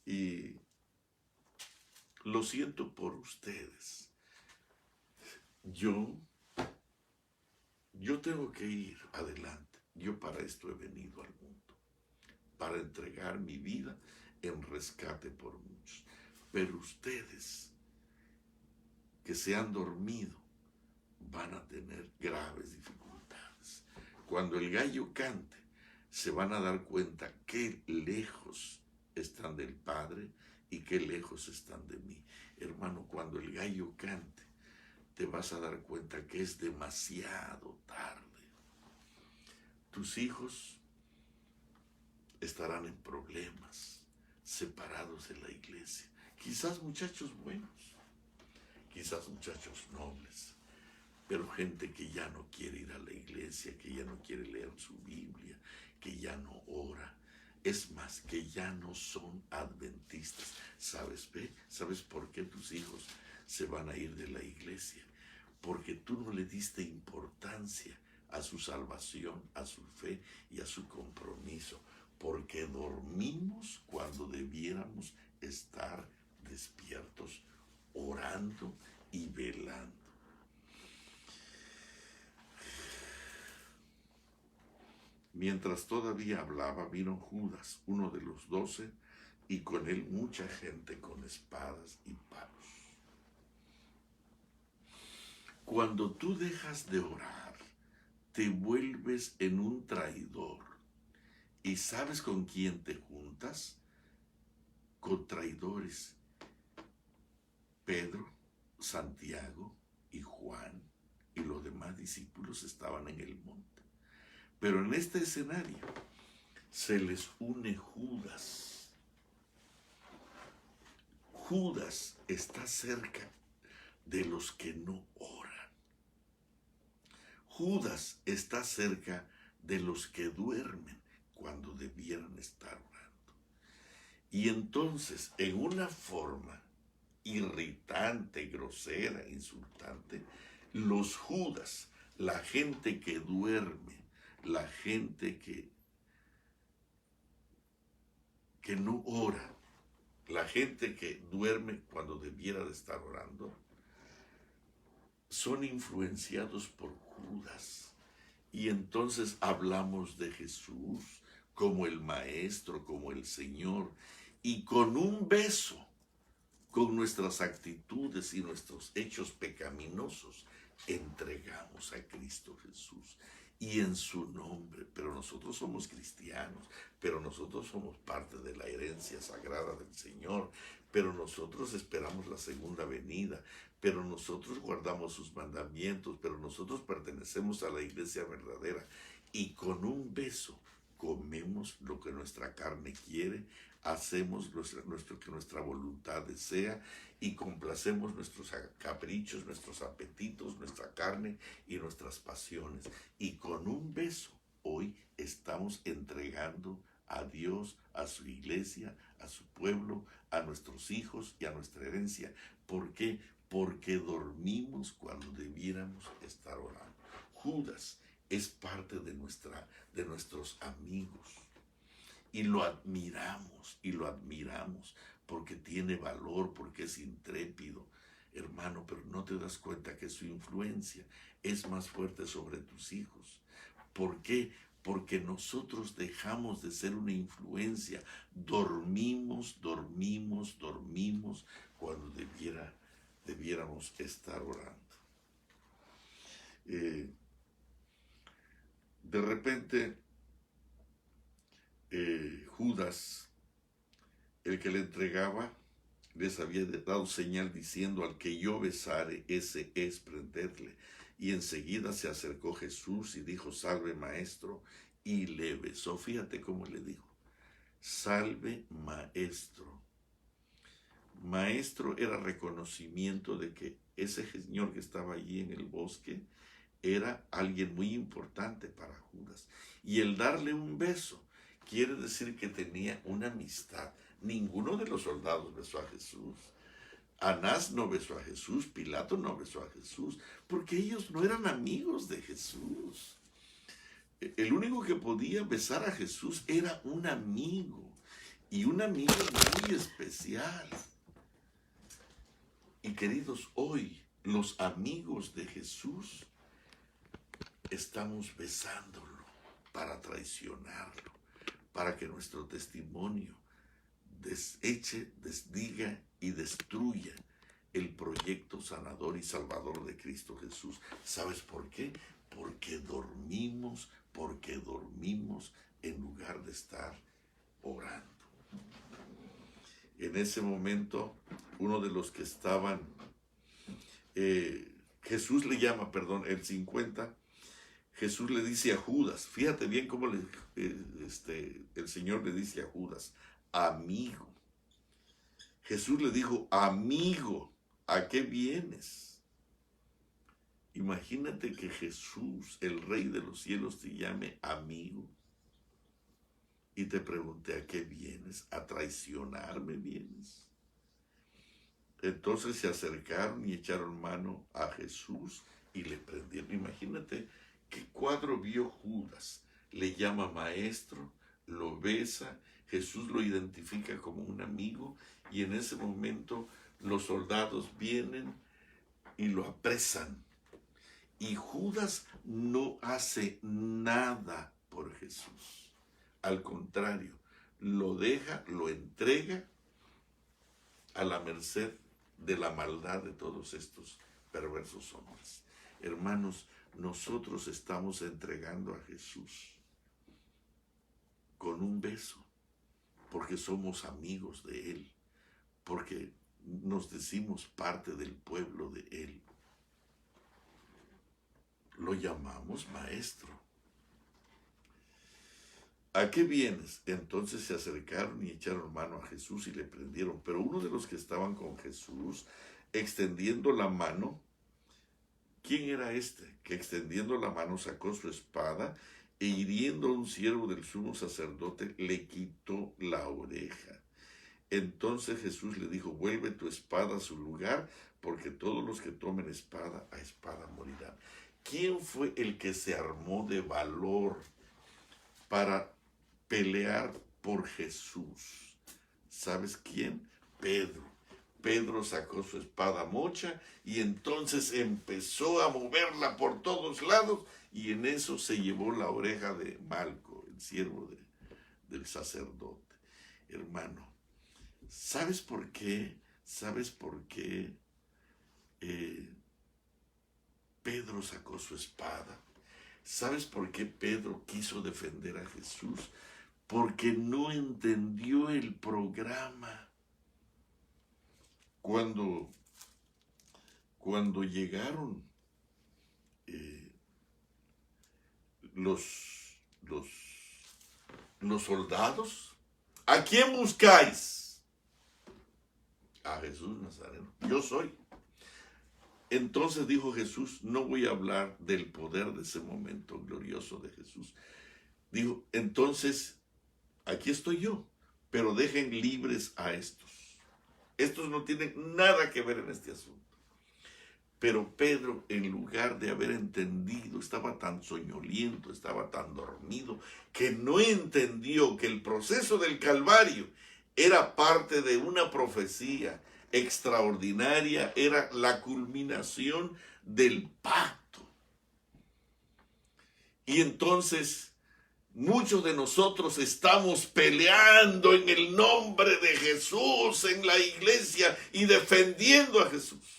Y lo siento por ustedes. Yo tengo que ir adelante. Yo para esto he venido al mundo, para entregar mi vida en rescate por muchos. Pero ustedes que se han dormido van a tener graves dificultades. Cuando el gallo cante, se van a dar cuenta qué lejos están del Padre y qué lejos están de mí. Hermano, cuando el gallo cante, te vas a dar cuenta que es demasiado tarde. Tus hijos estarán en problemas, separados de la iglesia. Quizás muchachos buenos, quizás muchachos nobles, pero gente que ya no quiere ir a la iglesia, que ya no quiere leer su Biblia, que ya no ora. Es más, que ya no son adventistas. ¿Sabes, ve? ¿Sabes por qué tus hijos se van a ir de la iglesia? Porque tú no le diste importancia a su salvación, a su fe y a su compromiso. Porque dormimos cuando debiéramos estar despiertos, orando y velando. Mientras todavía hablaba, vino Judas, uno de los 12, y con él mucha gente con espadas y palos. Cuando tú dejas de orar, te vuelves en un traidor. ¿Y sabes con quién te juntas? Con traidores. Pedro, Santiago y Juan y los demás discípulos estaban en el monte. Pero en este escenario se les une Judas. Judas está cerca de los que no oran. Judas está cerca de los que duermen cuando debieran estar orando. Y entonces, en una forma irritante, grosera, insultante, los Judas, la gente que duerme, la gente que no ora, la gente que duerme cuando debiera de estar orando, son influenciados por Judas. Y entonces hablamos de Jesús como el Maestro, como el Señor, y con un beso, con nuestras actitudes y nuestros hechos pecaminosos, entregamos a Cristo Jesús y en su nombre. Pero nosotros somos cristianos, pero nosotros somos parte de la herencia sagrada del Señor, pero nosotros esperamos la segunda venida, pero nosotros guardamos sus mandamientos, pero nosotros pertenecemos a la iglesia verdadera, y con un beso comemos lo que nuestra carne quiere, hacemos que nuestra voluntad desea, y complacemos nuestros caprichos, nuestros apetitos, nuestra carne y nuestras pasiones. Y con un beso hoy estamos entregando a Dios, a su iglesia, a su pueblo, a nuestros hijos y a nuestra herencia. ¿Por qué? Porque dormimos cuando debiéramos estar orando. Judas es parte de nuestros amigos. Y lo admiramos porque tiene valor, porque es intrépido, hermano, pero no te das cuenta que su influencia es más fuerte sobre tus hijos. ¿Por qué? Porque nosotros dejamos de ser una influencia, dormimos cuando debiéramos estar orando. De repente, Judas, el que le entregaba, les había dado señal diciendo: al que yo besare, ese es, prendedle. Y enseguida se acercó Jesús y dijo: salve, maestro, y le besó. Fíjate cómo le dijo: salve, maestro. Maestro era reconocimiento de que ese señor que estaba allí en el bosque era alguien muy importante para Judas. Y el darle un beso quiere decir que tenía una amistad. Ninguno de los soldados besó a Jesús. Anás no besó a Jesús, Pilato no besó a Jesús, porque ellos no eran amigos de Jesús. El único que podía besar a Jesús era un amigo, y un amigo muy especial. Y queridos, hoy los amigos de Jesús estamos besándolo para traicionarlo, para que nuestro testimonio deseche, desdiga y destruya el proyecto sanador y salvador de Cristo Jesús. ¿Sabes por qué? Porque dormimos en lugar de estar orando. En ese momento, uno de los que estaban, Jesús le llama, el 50, Jesús le dice a Judas, fíjate bien cómo el Señor le dice a Judas: amigo. Jesús le dijo: amigo, ¿a qué vienes? Imagínate que Jesús, el Rey de los cielos, te llame amigo. Y te pregunté: ¿a qué vienes? ¿A traicionarme vienes? Entonces se acercaron y echaron mano a Jesús y le prendieron. Imagínate qué cuadro vio Judas. Le llama maestro, lo besa, Jesús lo identifica como un amigo, y en ese momento los soldados vienen y lo apresan. Y Judas no hace nada por Jesús. Al contrario, lo deja, lo entrega a la merced de la maldad de todos estos perversos hombres. Hermanos, nosotros estamos entregando a Jesús con un beso, porque somos amigos de Él, porque nos decimos parte del pueblo de Él. Lo llamamos maestro. ¿A qué vienes? Entonces se acercaron y echaron mano a Jesús y le prendieron. Pero uno de los que estaban con Jesús, extendiendo la mano, ¿quién era este? Que extendiendo la mano sacó su espada e hiriendo a un siervo del sumo sacerdote, le quitó la oreja. Entonces Jesús le dijo: vuelve tu espada a su lugar, porque todos los que tomen espada, a espada morirán. ¿Quién fue el que se armó de valor para pelear por Jesús? ¿Sabes quién? Pedro. Pedro sacó su espada mocha y entonces empezó a moverla por todos lados, y en eso se llevó la oreja de Malco, el siervo del sacerdote. Hermano, ¿sabes por qué? ¿Sabes por qué Pedro sacó su espada? ¿Sabes por qué Pedro quiso defender a Jesús? Porque no entendió el programa. Cuando llegaron los soldados, ¿a quién buscáis? A Jesús Nazareno. Yo soy. Entonces dijo Jesús, no voy a hablar del poder de ese momento glorioso de Jesús. Dijo, entonces, aquí estoy yo, pero dejen libres a estos. Estos no tienen nada que ver en este asunto. Pero Pedro, en lugar de haber entendido, estaba tan soñoliento, estaba tan dormido, que no entendió que el proceso del Calvario era parte de una profecía extraordinaria, era la culminación del pacto. Y entonces muchos de nosotros estamos peleando en el nombre de Jesús en la iglesia y defendiendo a Jesús.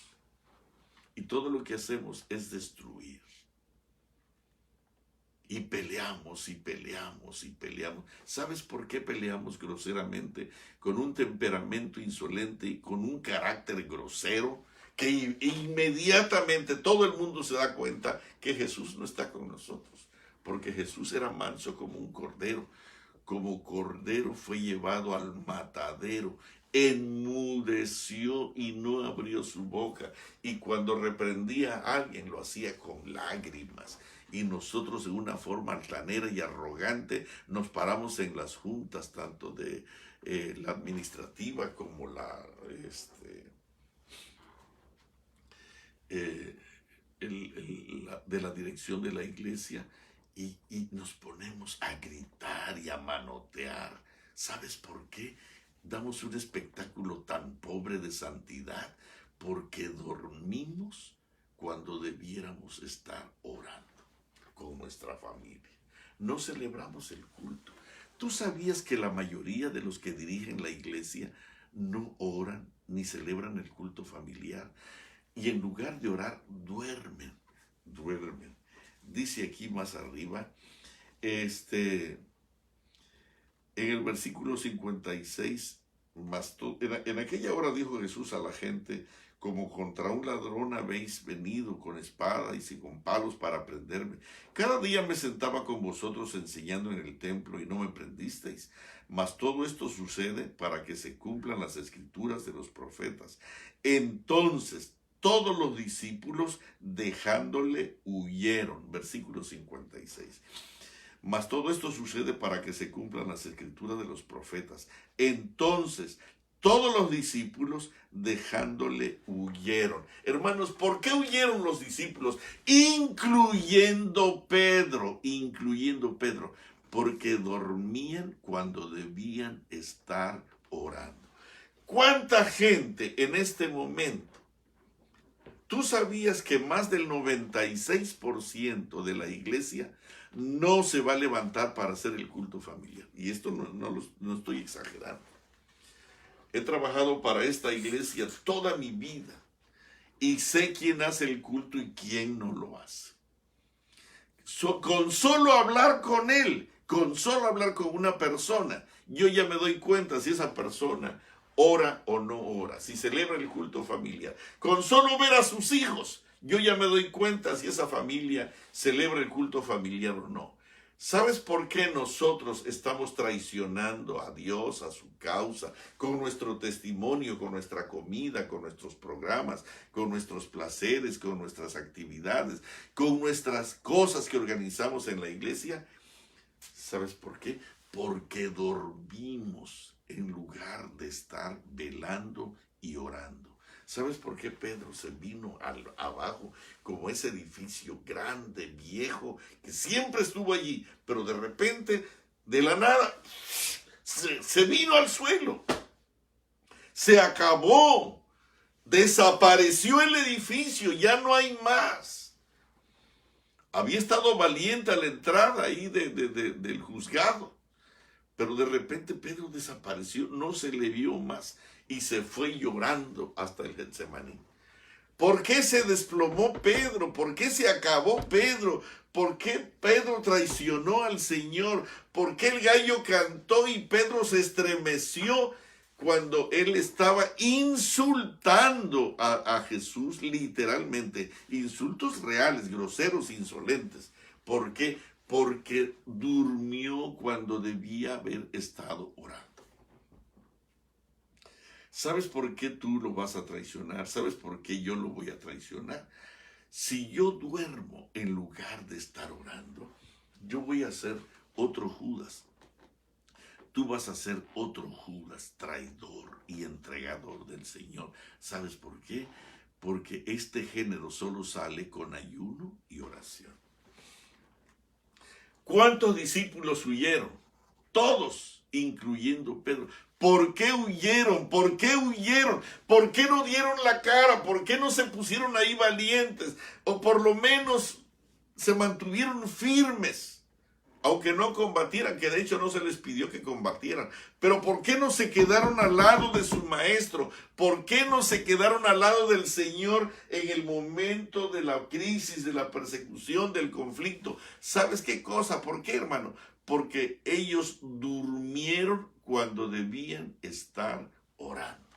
Y todo lo que hacemos es destruir. Y peleamos y peleamos y peleamos. ¿Sabes por qué peleamos groseramente? Con un temperamento insolente y con un carácter grosero, que inmediatamente todo el mundo se da cuenta que Jesús no está con nosotros. Porque Jesús era manso como un cordero. Como cordero fue llevado al matadero. Enmudeció y no abrió su boca. Y cuando reprendía a alguien lo hacía con lágrimas. Y nosotros, de una forma altanera y arrogante, nos paramos en las juntas, tanto de la administrativa como de la dirección de la iglesia, y nos ponemos a gritar y a manotear. ¿Sabes por qué? Damos un espectáculo tan pobre de santidad, porque dormimos cuando debiéramos estar orando con nuestra familia. No celebramos el culto. ¿Tú sabías que la mayoría de los que dirigen la iglesia no oran ni celebran el culto familiar? Y en lugar de orar, duermen. Dice aquí más arriba, en el versículo 56, en aquella hora dijo Jesús a la gente, como contra un ladrón habéis venido con espada y con palos para prenderme. Cada día me sentaba con vosotros enseñando en el templo y no me prendisteis. Mas todo esto sucede para que se cumplan las escrituras de los profetas. Entonces todos los discípulos dejándole huyeron. Versículo 56. Mas todo esto sucede para que se cumplan las escrituras de los profetas. Entonces todos los discípulos dejándole huyeron. Hermanos, ¿por qué huyeron los discípulos? Incluyendo Pedro. Porque dormían cuando debían estar orando. ¿Cuánta gente en este momento? ¿Tú sabías que más del 96% de la iglesia no se va a levantar para hacer el culto familiar? Y esto no estoy exagerando. He trabajado para esta iglesia toda mi vida y sé quién hace el culto y quién no lo hace. Con solo hablar con él, con solo hablar con una persona, yo ya me doy cuenta si esa persona ora o no ora, si celebra el culto familiar. Con solo ver a sus hijos, yo ya me doy cuenta si esa familia celebra el culto familiar o no. ¿Sabes por qué nosotros estamos traicionando a Dios, a su causa, con nuestro testimonio, con nuestra comida, con nuestros programas, con nuestros placeres, con nuestras actividades, con nuestras cosas que organizamos en la iglesia? ¿Sabes por qué? Porque dormimos en lugar de estar velando y orando. ¿Sabes por qué Pedro se vino abajo como ese edificio grande, viejo, que siempre estuvo allí, pero de repente, de la nada, se vino al suelo? Se acabó, desapareció el edificio, ya no hay más. Había estado valiente a la entrada ahí del juzgado, Pero de repente Pedro desapareció, no se le vio más y se fue llorando hasta el Getsemaní. ¿Por qué se desplomó Pedro? ¿Por qué se acabó Pedro? ¿Por qué Pedro traicionó al Señor? ¿Por qué el gallo cantó y Pedro se estremeció cuando él estaba insultando a Jesús? Literalmente, insultos reales, groseros, insolentes. ¿Por qué? Porque durmió cuando debía haber estado orando. ¿Sabes por qué tú lo vas a traicionar? ¿Sabes por qué yo lo voy a traicionar? Si yo duermo en lugar de estar orando, yo voy a ser otro Judas. Tú vas a ser otro Judas, traidor y entregador del Señor. ¿Sabes por qué? Porque este género solo sale con ayuno y oración. ¿Cuántos discípulos huyeron? Todos, incluyendo Pedro. ¿Por qué huyeron? ¿Por qué huyeron? ¿Por qué no dieron la cara? ¿Por qué no se pusieron ahí valientes? O por lo menos se mantuvieron firmes, aunque no combatieran, que de hecho no se les pidió que combatieran. Pero ¿por qué no se quedaron al lado de su maestro? ¿Por qué no se quedaron al lado del Señor en el momento de la crisis, de la persecución, del conflicto? ¿Sabes qué cosa? ¿Por qué, hermano? Porque ellos durmieron cuando debían estar orando.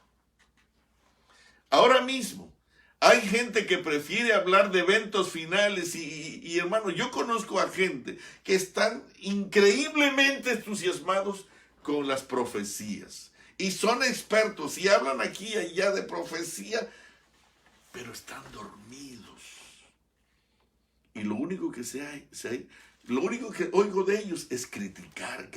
Ahora mismo hay gente que prefiere hablar de eventos finales y hermano, yo conozco a gente que están increíblemente entusiasmados con las profecías y son expertos y hablan aquí y allá de profecía, pero están dormidos. Y lo único que lo único que oigo de ellos es criticar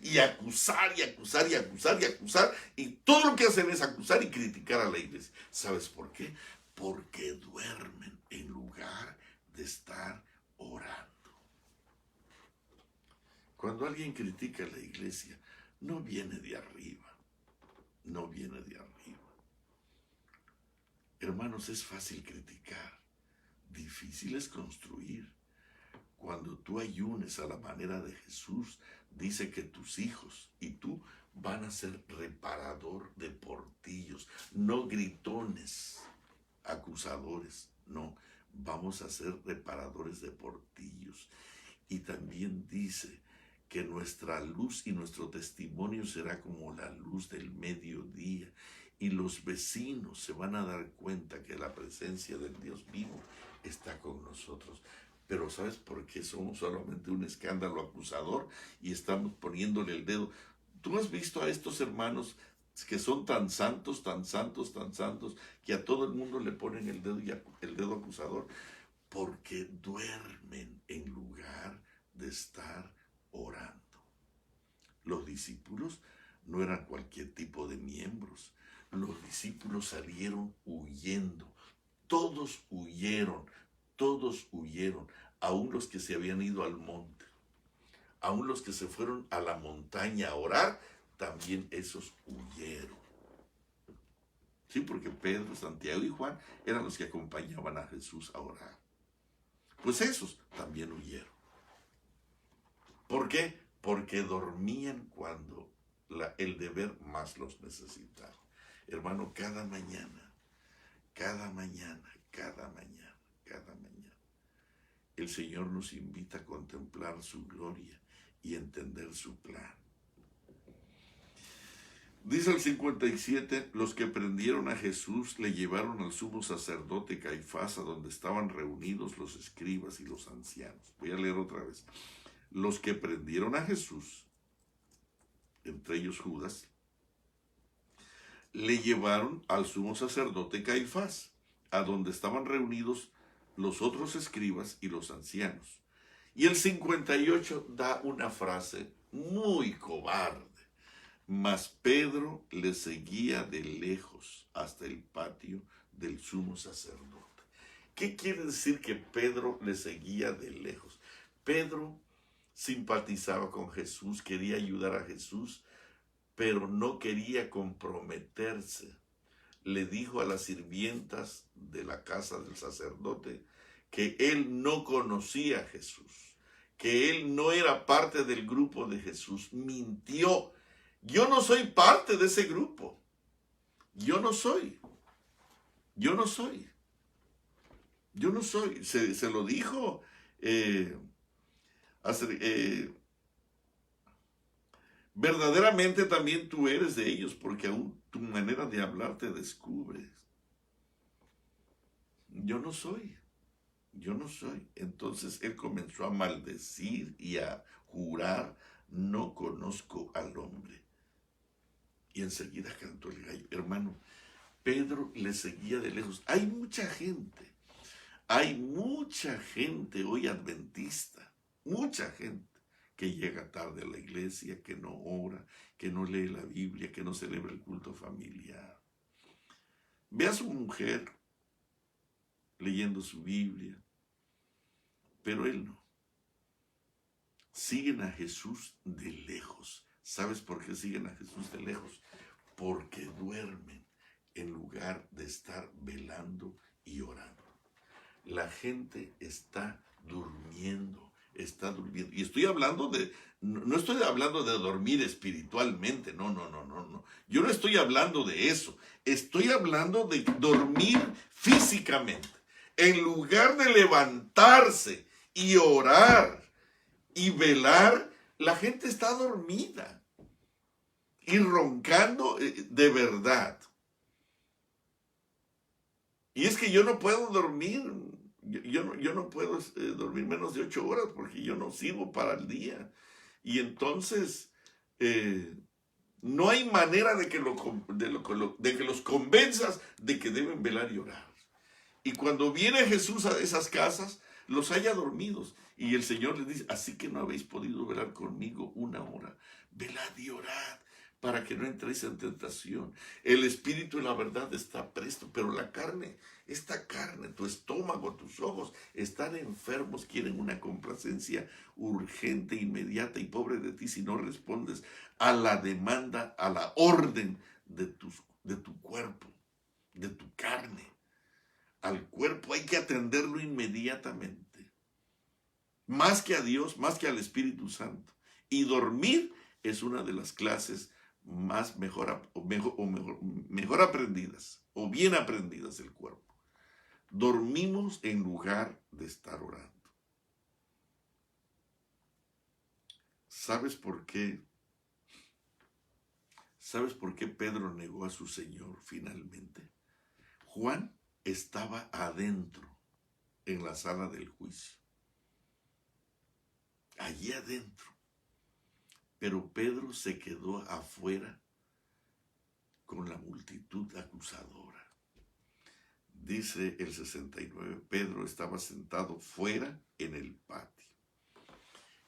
y acusar y acusar y acusar y acusar. Y todo lo que hacen es acusar y criticar a la iglesia. ¿Sabes por qué? Porque duermen en lugar de estar orando. Cuando alguien critica a la iglesia, no viene de arriba. No viene de arriba. Hermanos, es fácil criticar. Difícil es construir. Cuando tú ayunes a la manera de Jesús, dice que tus hijos y tú van a ser reparador de portillos, no gritones, acusadores, no, vamos a ser reparadores de portillos. Y también dice que nuestra luz y nuestro testimonio será como la luz del mediodía. Y los vecinos se van a dar cuenta que la presencia del Dios vivo está con nosotros. Pero ¿sabes por qué somos solamente un escándalo acusador y estamos poniéndole el dedo? ¿Tú has visto a estos hermanos que son tan santos, que a todo el mundo le ponen el dedo acusador? Porque duermen en lugar de estar orando. Los discípulos no eran cualquier tipo de miembros. Los discípulos salieron huyendo. Todos huyeron, aún los que se habían ido al monte, aún los que se fueron a la montaña a orar, también esos huyeron. Sí, porque Pedro, Santiago y Juan eran los que acompañaban a Jesús a orar. Pues esos también huyeron. ¿Por qué? Porque dormían cuando el deber más los necesitaba. Hermano, cada mañana, el Señor nos invita a contemplar su gloria y entender su plan. Dice el 57, los que prendieron a Jesús le llevaron al sumo sacerdote Caifás, a donde estaban reunidos los escribas y los ancianos. Voy a leer otra vez. Los que prendieron a Jesús, entre ellos Judas, le llevaron al sumo sacerdote Caifás, a donde estaban reunidos los otros escribas y los ancianos. Y el 58 da una frase muy cobarde. Mas Pedro le seguía de lejos hasta el patio del sumo sacerdote. ¿Qué quiere decir que Pedro le seguía de lejos? Pedro simpatizaba con Jesús, quería ayudar a Jesús, pero no quería comprometerse. Le dijo a las sirvientas de la casa del sacerdote que él no conocía a Jesús, que él no era parte del grupo de Jesús. Mintió. Yo no soy parte de ese grupo. Yo no soy. Yo no soy. Yo no soy. Se lo dijo verdaderamente también tú eres de ellos, porque aún tu manera de hablar te descubres. Yo no soy. Yo no soy. Entonces él comenzó a maldecir y a jurar, no conozco al hombre. Y enseguida cantó el gallo. Hermano, Pedro le seguía de lejos. Hay mucha gente hoy adventista, mucha gente que llega tarde a la iglesia, que no ora, que no lee la Biblia, que no celebra el culto familiar. Ve a su mujer leyendo su Biblia, pero él no. Siguen a Jesús de lejos. ¿Sabes por qué siguen a Jesús de lejos? Porque duermen en lugar de estar velando y orando. La gente está durmiendo. Y estoy hablando no estoy hablando de dormir espiritualmente, no. Yo no estoy hablando de eso. Estoy hablando de dormir físicamente. En lugar de levantarse y orar y velar, la gente está dormida y roncando de verdad. Y es que yo no puedo dormir, yo no puedo dormir menos de 8 horas porque yo no sirvo para el día. Y entonces no hay manera de que los convenzas de que deben velar y orar. Y cuando viene Jesús a esas casas, los halla dormidos. Y el Señor les dice, así que no habéis podido velar conmigo 1 hora. Velad y orad para que no entréis en tentación. El espíritu y la verdad está presto, pero la carne, esta carne, tu estómago, tus ojos, están enfermos, quieren una complacencia urgente, inmediata, y pobre de ti si no respondes a la demanda, a la orden de tu cuerpo, de tu carne. Al cuerpo hay que atenderlo inmediatamente. Más que a Dios, más que al Espíritu Santo. Y dormir es una de las clases mejor aprendidas o bien aprendidas del cuerpo. Dormimos en lugar de estar orando. ¿Sabes por qué? ¿Sabes por qué Pedro negó a su Señor finalmente? Juan estaba adentro, en la sala del juicio. Allí adentro. Pero Pedro se quedó afuera con la multitud acusadora. Dice el 69, Pedro estaba sentado fuera en el patio.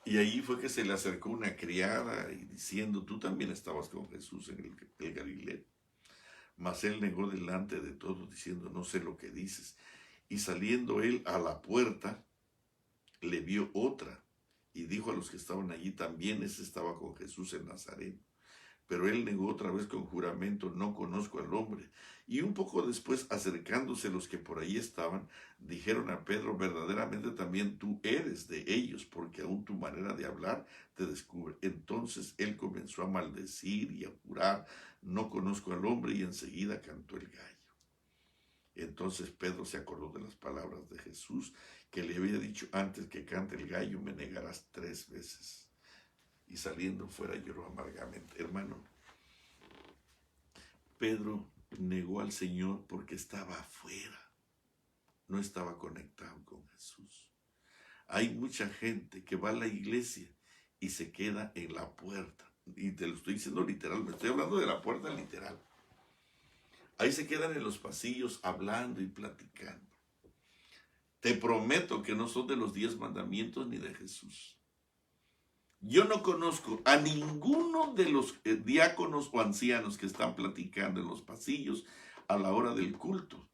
Y ahí fue que se le acercó una criada y diciendo, tú también estabas con Jesús en el Galileo. Mas él negó delante de todos diciendo, no sé lo que dices. Y saliendo él a la puerta, le vio otra. Y dijo a los que estaban allí, también ese estaba con Jesús en Nazaret. Pero él negó otra vez con juramento, no conozco al hombre. Y un poco después, acercándose los que por ahí estaban, dijeron a Pedro, verdaderamente también tú eres de ellos, porque aún tu manera de hablar te descubre. Entonces él comenzó a maldecir y a jurar, no conozco al hombre, y enseguida cantó el gallo. Entonces Pedro se acordó de las palabras de Jesús, que le había dicho, antes que cante el gallo me negarás 3 veces. Y saliendo fuera lloró amargamente. Hermano, Pedro negó al Señor porque estaba afuera, no estaba conectado con Jesús. Hay mucha gente que va a la iglesia y se queda en la puerta. Y te lo estoy diciendo literal, me estoy hablando de la puerta literal. Ahí se quedan en los pasillos hablando y platicando. Te prometo que no son de los 10 mandamientos ni de Jesús. Yo no conozco a ninguno de los diáconos o ancianos que están platicando en los pasillos a la hora del culto,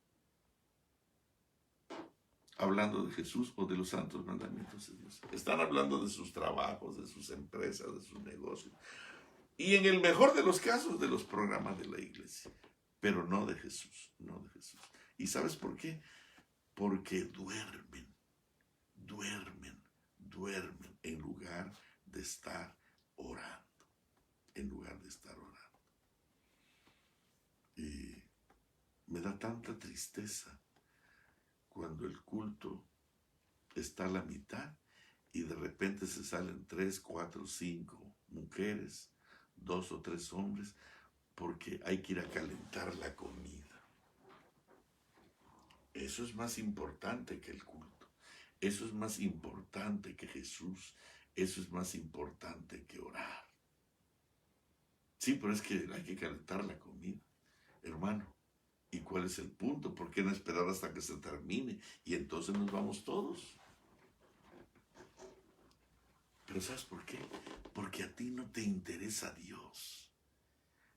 hablando de Jesús o de los santos mandamientos de Dios. Están hablando de sus trabajos, de sus empresas, de sus negocios. Y en el mejor de los casos, de los programas de la iglesia. Pero no de Jesús, no de Jesús. ¿Y sabes por qué? Porque duermen duermen en lugar de estar orando. En lugar de estar orando. Y me da tanta tristeza cuando el culto está a la mitad y de repente se salen 3, 4, 5 mujeres, 2 o 3 hombres, porque hay que ir a calentar la comida. Eso es más importante que el culto. Eso es más importante que Jesús. Eso es más importante que orar. Sí, pero es que hay que calentar la comida, hermano. ¿Y cuál es el punto? ¿Por qué no esperar hasta que se termine? Y entonces nos vamos todos. Pero ¿sabes por qué? Porque a ti no te interesa Dios.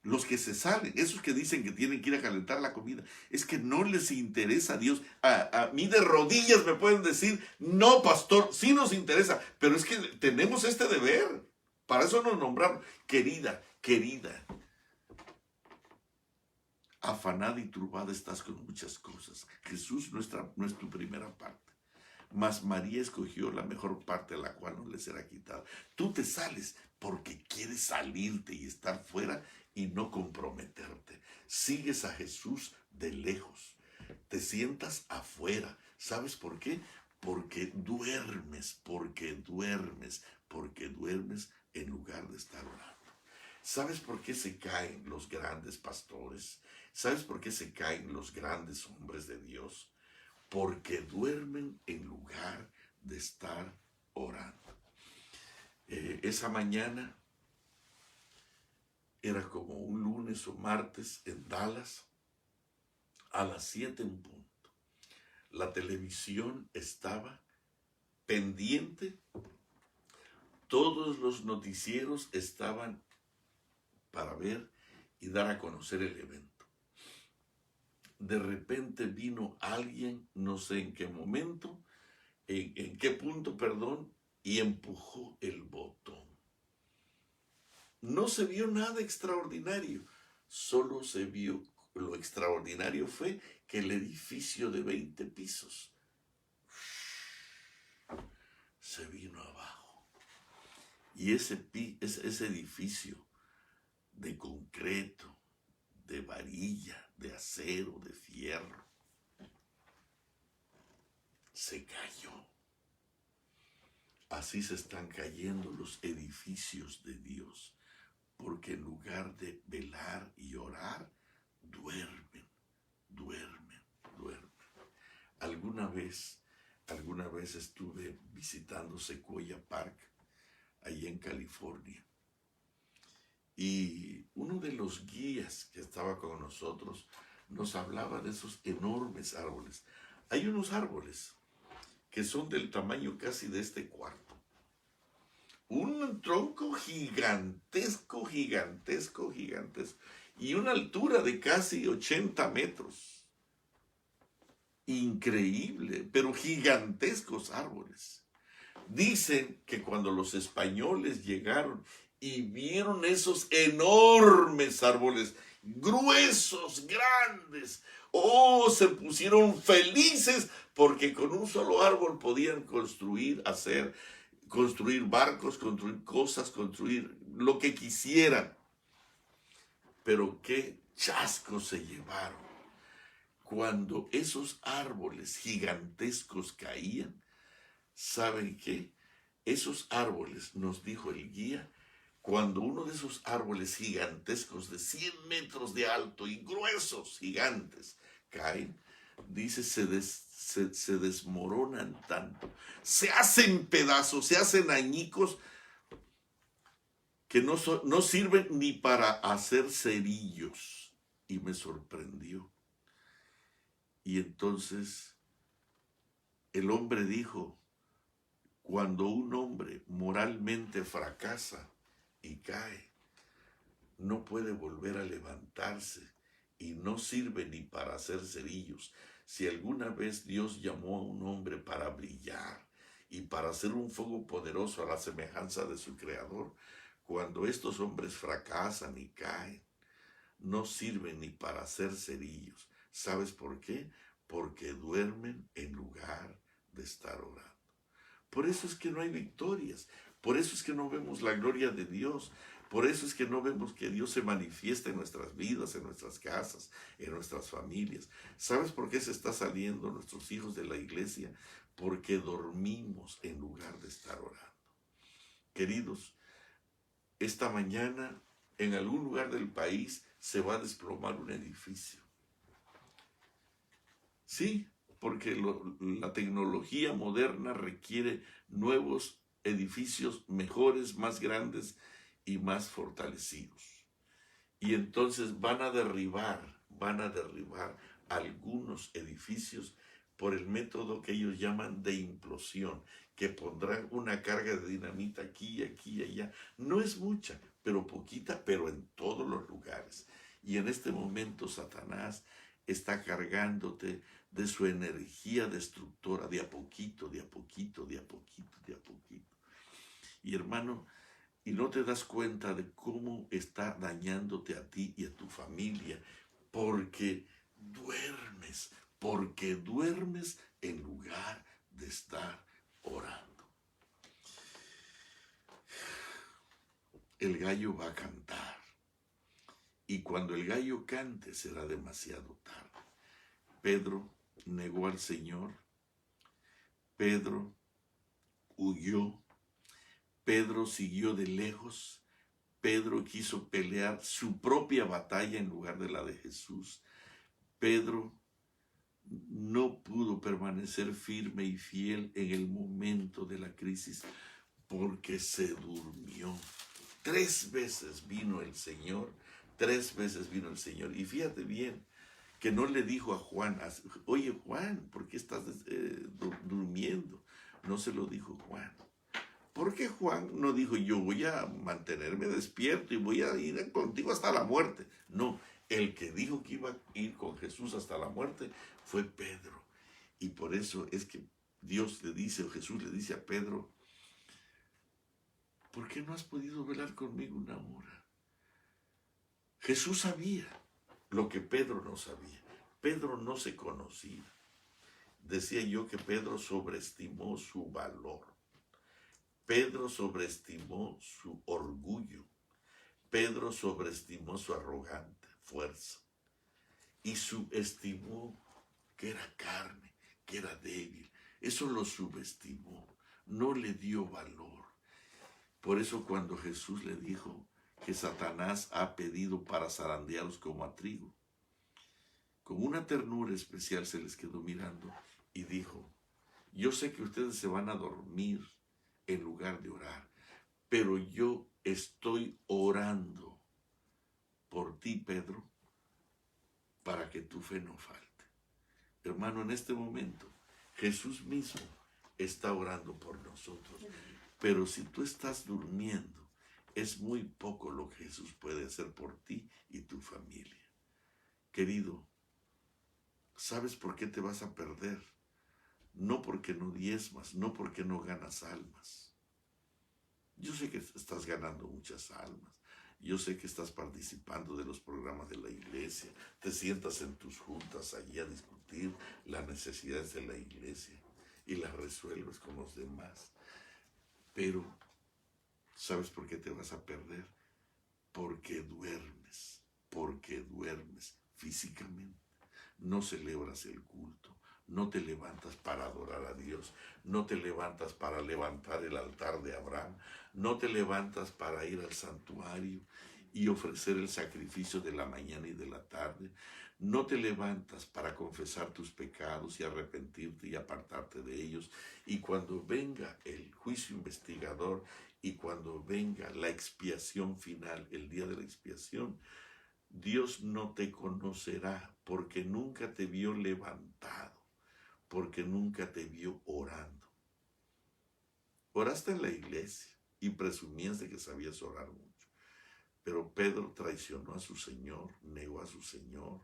Los que se salen, esos que dicen que tienen que ir a calentar la comida, es que no les interesa a Dios. A mí de rodillas me pueden decir, no, pastor, sí nos interesa, pero es que tenemos este deber. Para eso nos nombraron. Querida, afanada y turbada estás con muchas cosas. Jesús no es tu primera parte. Mas María escogió la mejor parte, la cual no le será quitada. Tú te sales porque quieres salirte y estar fuera y no comprometerte. Sigues a Jesús de lejos. Te sientas afuera. ¿Sabes por qué? Porque duermes en lugar de estar orando. ¿Sabes por qué se caen los grandes pastores? ¿Sabes por qué se caen los grandes hombres de Dios? Porque duermen en lugar de estar orando. Esa mañana era como un lunes o martes en Dallas, a las 7 en punto. La televisión estaba pendiente, todos los noticieros estaban para ver y dar a conocer el evento. De repente vino alguien, no sé en qué momento, en qué punto, perdón, y empujó el botón. No se vio nada extraordinario, solo se vio, lo extraordinario fue que el edificio de 20 pisos se vino abajo. Y ese edificio de concreto, de varilla, de acero, de fierro, se cayó. Así se están cayendo los edificios de Dios, porque en lugar de velar y orar, duermen. Alguna vez estuve visitando Sequoia Park, allí en California, y uno de los guías que estaba con nosotros nos hablaba de esos enormes árboles. Hay unos árboles que son del tamaño casi de este cuarto. Un tronco gigantesco, y una altura de casi 80 metros. Increíble, pero gigantescos árboles. Dicen que cuando los españoles llegaron y vieron esos enormes árboles, gruesos, grandes, se pusieron felices porque con un solo árbol podían construir barcos, construir cosas, construir lo que quisieran. Pero qué chasco se llevaron. Cuando esos árboles gigantescos caían, ¿saben qué? Esos árboles, nos dijo el guía, cuando uno de esos árboles gigantescos de 100 metros de alto y gruesos, gigantes, caen, dice, se desmoronan tanto, se hacen pedazos, se hacen añicos, que no sirven ni para hacer cerillos. Y me sorprendió. Y entonces el hombre dijo, cuando un hombre moralmente fracasa y cae, no puede volver a levantarse y no sirve ni para hacer cerillos. Si alguna vez Dios llamó a un hombre para brillar y para hacer un fuego poderoso a la semejanza de su Creador, cuando estos hombres fracasan y caen, no sirven ni para hacer cerillos. ¿Sabes por qué? Porque duermen en lugar de estar orando. Por eso es que no hay victorias. Por eso es que no vemos la gloria de Dios. Por eso es que no vemos que Dios se manifiesta en nuestras vidas, en nuestras casas, en nuestras familias. ¿Sabes por qué se está saliendo nuestros hijos de la iglesia? Porque dormimos en lugar de estar orando. Queridos, esta mañana en algún lugar del país se va a desplomar un edificio. Sí, porque la tecnología moderna requiere nuevos edificios mejores, más grandes y más fortalecidos. Y entonces van a derribar algunos edificios por el método que ellos llaman de implosión, que pondrán una carga de dinamita aquí, aquí y allá. No es mucha, pero poquita, pero en todos los lugares. Y en este momento Satanás está cargándote de su energía destructora, de a poquito, de a poquito, de a poquito, de a poquito. Y hermano, y no te das cuenta de cómo está dañándote a ti y a tu familia, porque duermes en lugar de estar orando. El gallo va a cantar, y cuando el gallo cante será demasiado tarde. Pedro negó al Señor, Pedro huyó, Pedro siguió de lejos, Pedro quiso pelear su propia batalla en lugar de la de Jesús. Pedro no pudo permanecer firme y fiel en el momento de la crisis porque se durmió. 3 veces vino el Señor, 3 veces vino el Señor. Y fíjate bien, que no le dijo a Juan, oye Juan, ¿por qué estás durmiendo? No se lo dijo Juan. Porque Juan no dijo, yo voy a mantenerme despierto y voy a ir contigo hasta la muerte. No, el que dijo que iba a ir con Jesús hasta la muerte fue Pedro. Y por eso es que Dios le dice, o Jesús le dice a Pedro, ¿por qué no has podido velar conmigo una hora? Jesús sabía lo que Pedro no sabía. Pedro no se conocía. Decía yo que Pedro sobreestimó su valor. Pedro sobreestimó su orgullo. Pedro sobreestimó su arrogante fuerza. Y subestimó que era carne, que era débil. Eso lo subestimó. No le dio valor. Por eso cuando Jesús le dijo que Satanás ha pedido para zarandearos como a trigo, con una ternura especial se les quedó mirando y dijo, yo sé que ustedes se van a dormir en lugar de orar, pero yo estoy orando por ti, Pedro, para que tu fe no falte. Hermano, en este momento, Jesús mismo está orando por nosotros. Pero si tú estás durmiendo, es muy poco lo que Jesús puede hacer por ti y tu familia. Querido, ¿sabes por qué te vas a perder? No porque no diezmas, no porque no ganas almas. Yo sé que estás ganando muchas almas. Yo sé que estás participando de los programas de la iglesia. Te sientas en tus juntas allí a discutir las necesidades de la iglesia y las resuelves con los demás. Pero, ¿sabes por qué te vas a perder? Porque duermes físicamente. No celebras el culto, no te levantas para adorar a Dios, no te levantas para levantar el altar de Abraham, no te levantas para ir al santuario y ofrecer el sacrificio de la mañana y de la tarde, no te levantas para confesar tus pecados y arrepentirte y apartarte de ellos, y cuando venga el juicio investigador y cuando venga la expiación final, el día de la expiación, Dios no te conocerá porque nunca te vio levantado, porque nunca te vio orando. Oraste en la iglesia y presumías de que sabías orar mucho, pero Pedro traicionó a su Señor, negó a su Señor,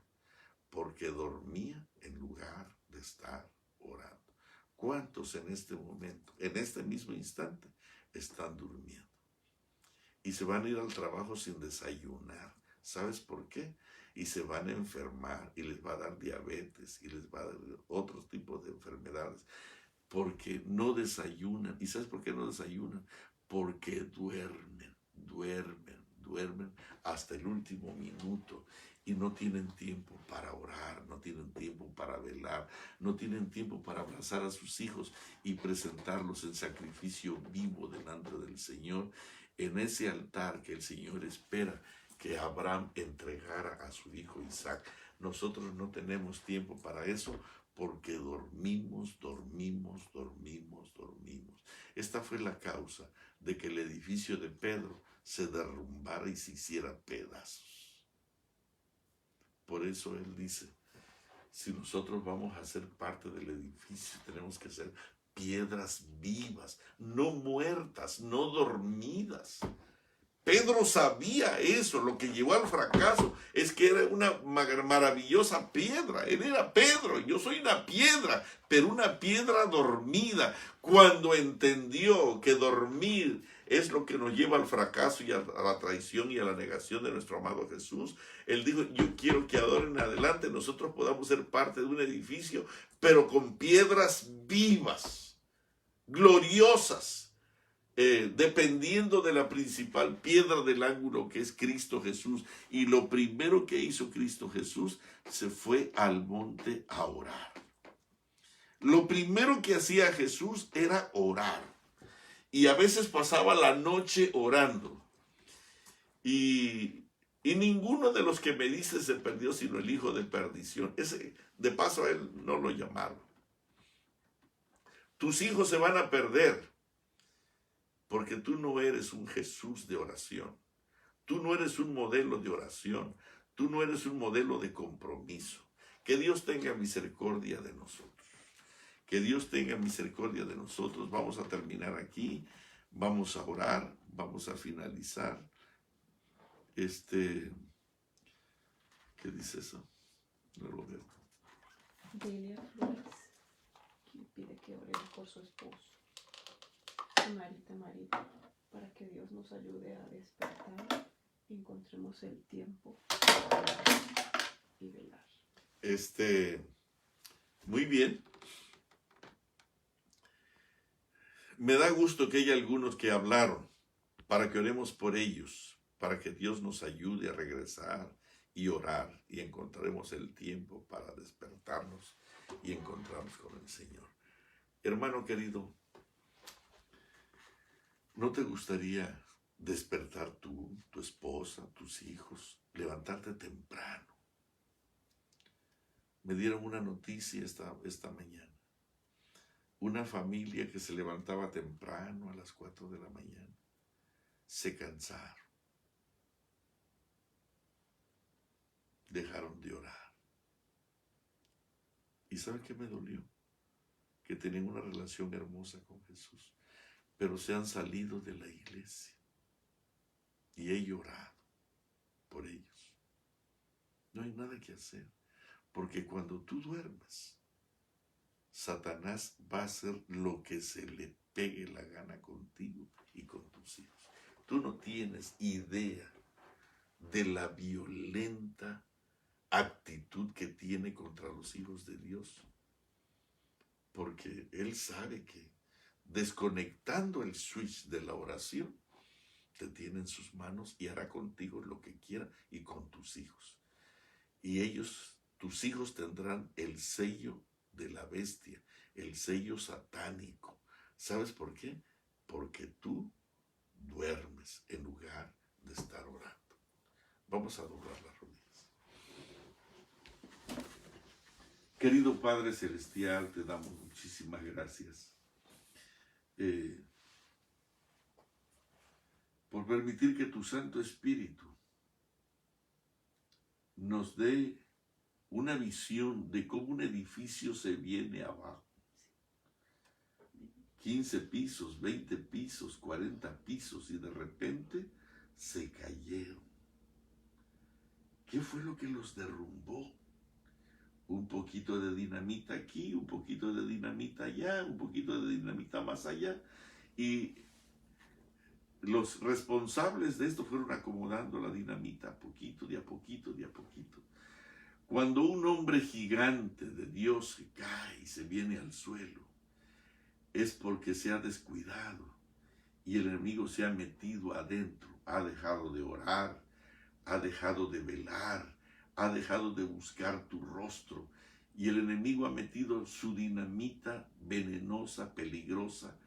porque dormía en lugar de estar orando. ¿Cuántos en este momento, en este mismo instante, están durmiendo? Y se van a ir al trabajo sin desayunar. ¿Sabes por qué? Y se van a enfermar y les va a dar diabetes y les va a dar otros tipos de enfermedades. porque no desayunan. ¿Y sabes por qué no desayunan? Porque duermen hasta el último minuto y no tienen tiempo para orar, no tienen tiempo para velar, no tienen tiempo para abrazar a sus hijos y presentarlos en sacrificio vivo delante del Señor, en ese altar que el Señor espera que Abraham entregara a su hijo Isaac. Nosotros no tenemos tiempo para eso porque dormimos. Esta fue la causa de que el edificio de Pedro se derrumbara y se hiciera pedazos. Por eso él dice, si nosotros vamos a ser parte del edificio, tenemos que ser piedras vivas, no muertas, no dormidas. Pedro sabía eso. Lo que llevó al fracaso es que era una maravillosa piedra. Él era Pedro, yo soy una piedra, pero una piedra dormida. Cuando entendió que dormir es lo que nos lleva al fracaso y a la traición y a la negación de nuestro amado Jesús, él dijo, yo quiero que ahora en adelante nosotros podamos ser parte de un edificio, pero con piedras vivas, gloriosas, dependiendo de la principal piedra del ángulo, que es Cristo Jesús. Y lo primero que hizo Cristo Jesús, se fue al monte a orar. Lo primero que hacía Jesús era orar. Y a veces pasaba la noche orando. Y ninguno de los que me dice se perdió, sino el hijo de perdición. Ese, de paso, a él no lo llamaron. Tus hijos se van a perder, porque tú no eres un Jesús de oración. Tú no eres un modelo de oración. Tú no eres un modelo de compromiso. Que Dios tenga misericordia de nosotros. Que Dios tenga misericordia de nosotros. Vamos a terminar aquí. Vamos a orar. Vamos a finalizar. ¿Qué dice eso? No lo veo. Delia Flores pide que oremos por su esposo. Marita, para que Dios nos ayude a despertar y encontremos el tiempo y velar. Muy bien. Me da gusto que haya algunos que hablaron para que oremos por ellos, para que Dios nos ayude a regresar y orar y encontraremos el tiempo para despertarnos y encontrarnos con el Señor. Hermano querido, ¿no te gustaría despertar tú, tu esposa, tus hijos, levantarte temprano? Me dieron una noticia esta mañana. Una familia que se levantaba temprano a las 4 de la mañana. Se cansaron. Dejaron de orar. ¿Y saben qué me dolió? Que tenían una relación hermosa con Jesús, pero se han salido de la iglesia. Y he llorado por ellos. No hay nada que hacer, porque cuando tú duermes, Satanás va a hacer lo que se le pegue la gana contigo y con tus hijos. Tú no tienes idea de la violenta actitud que tiene contra los hijos de Dios, porque él sabe que desconectando el switch de la oración, te tiene en sus manos y hará contigo lo que quiera y con tus hijos. Y ellos, tus hijos, tendrán el sello de la bestia, el sello satánico. ¿Sabes por qué? Porque tú duermes en lugar de estar orando. Vamos a doblar las rodillas. Querido Padre Celestial, te damos muchísimas gracias por permitir que tu Santo Espíritu nos dé una visión de cómo un edificio se viene abajo. 15 pisos, 20 pisos, 40 pisos, y de repente se cayeron. ¿Qué fue lo que los derrumbó? Un poquito de dinamita aquí, un poquito de dinamita allá, un poquito de dinamita más allá, y los responsables de esto fueron acomodando la dinamita a poquito, de a poquito, de a poquito. Cuando un hombre gigante de Dios se cae y se viene al suelo, es porque se ha descuidado y el enemigo se ha metido adentro, ha dejado de orar, ha dejado de velar, ha dejado de buscar tu rostro, y el enemigo ha metido su dinamita venenosa, peligrosa,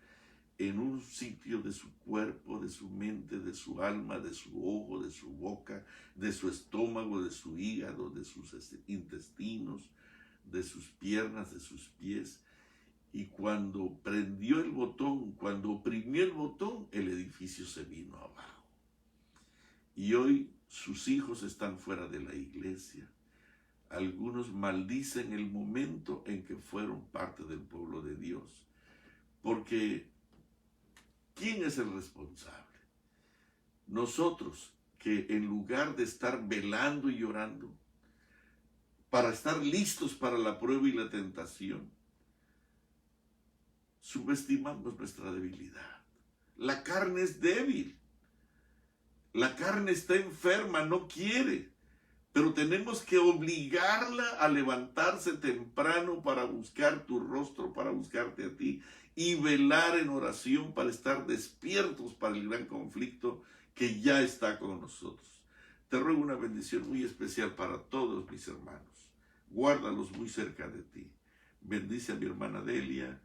en un sitio de su cuerpo, de su mente, de su alma, de su ojo, de su boca, de su estómago, de su hígado, de sus intestinos, de sus piernas, de sus pies. Y cuando prendió el botón, cuando oprimió el botón, el edificio se vino abajo. Y hoy sus hijos están fuera de la iglesia. Algunos maldicen el momento en que fueron parte del pueblo de Dios. Porque, ¿quién es el responsable? Nosotros, que en lugar de estar velando y llorando, para estar listos para la prueba y la tentación, subestimamos nuestra debilidad. La carne es débil. La carne está enferma, no quiere. Pero tenemos que obligarla a levantarse temprano para buscar tu rostro, para buscarte a ti y velar en oración para estar despiertos para el gran conflicto que ya está con nosotros. Te ruego una bendición muy especial para todos mis hermanos. Guárdalos muy cerca de ti. Bendice a mi hermana Delia.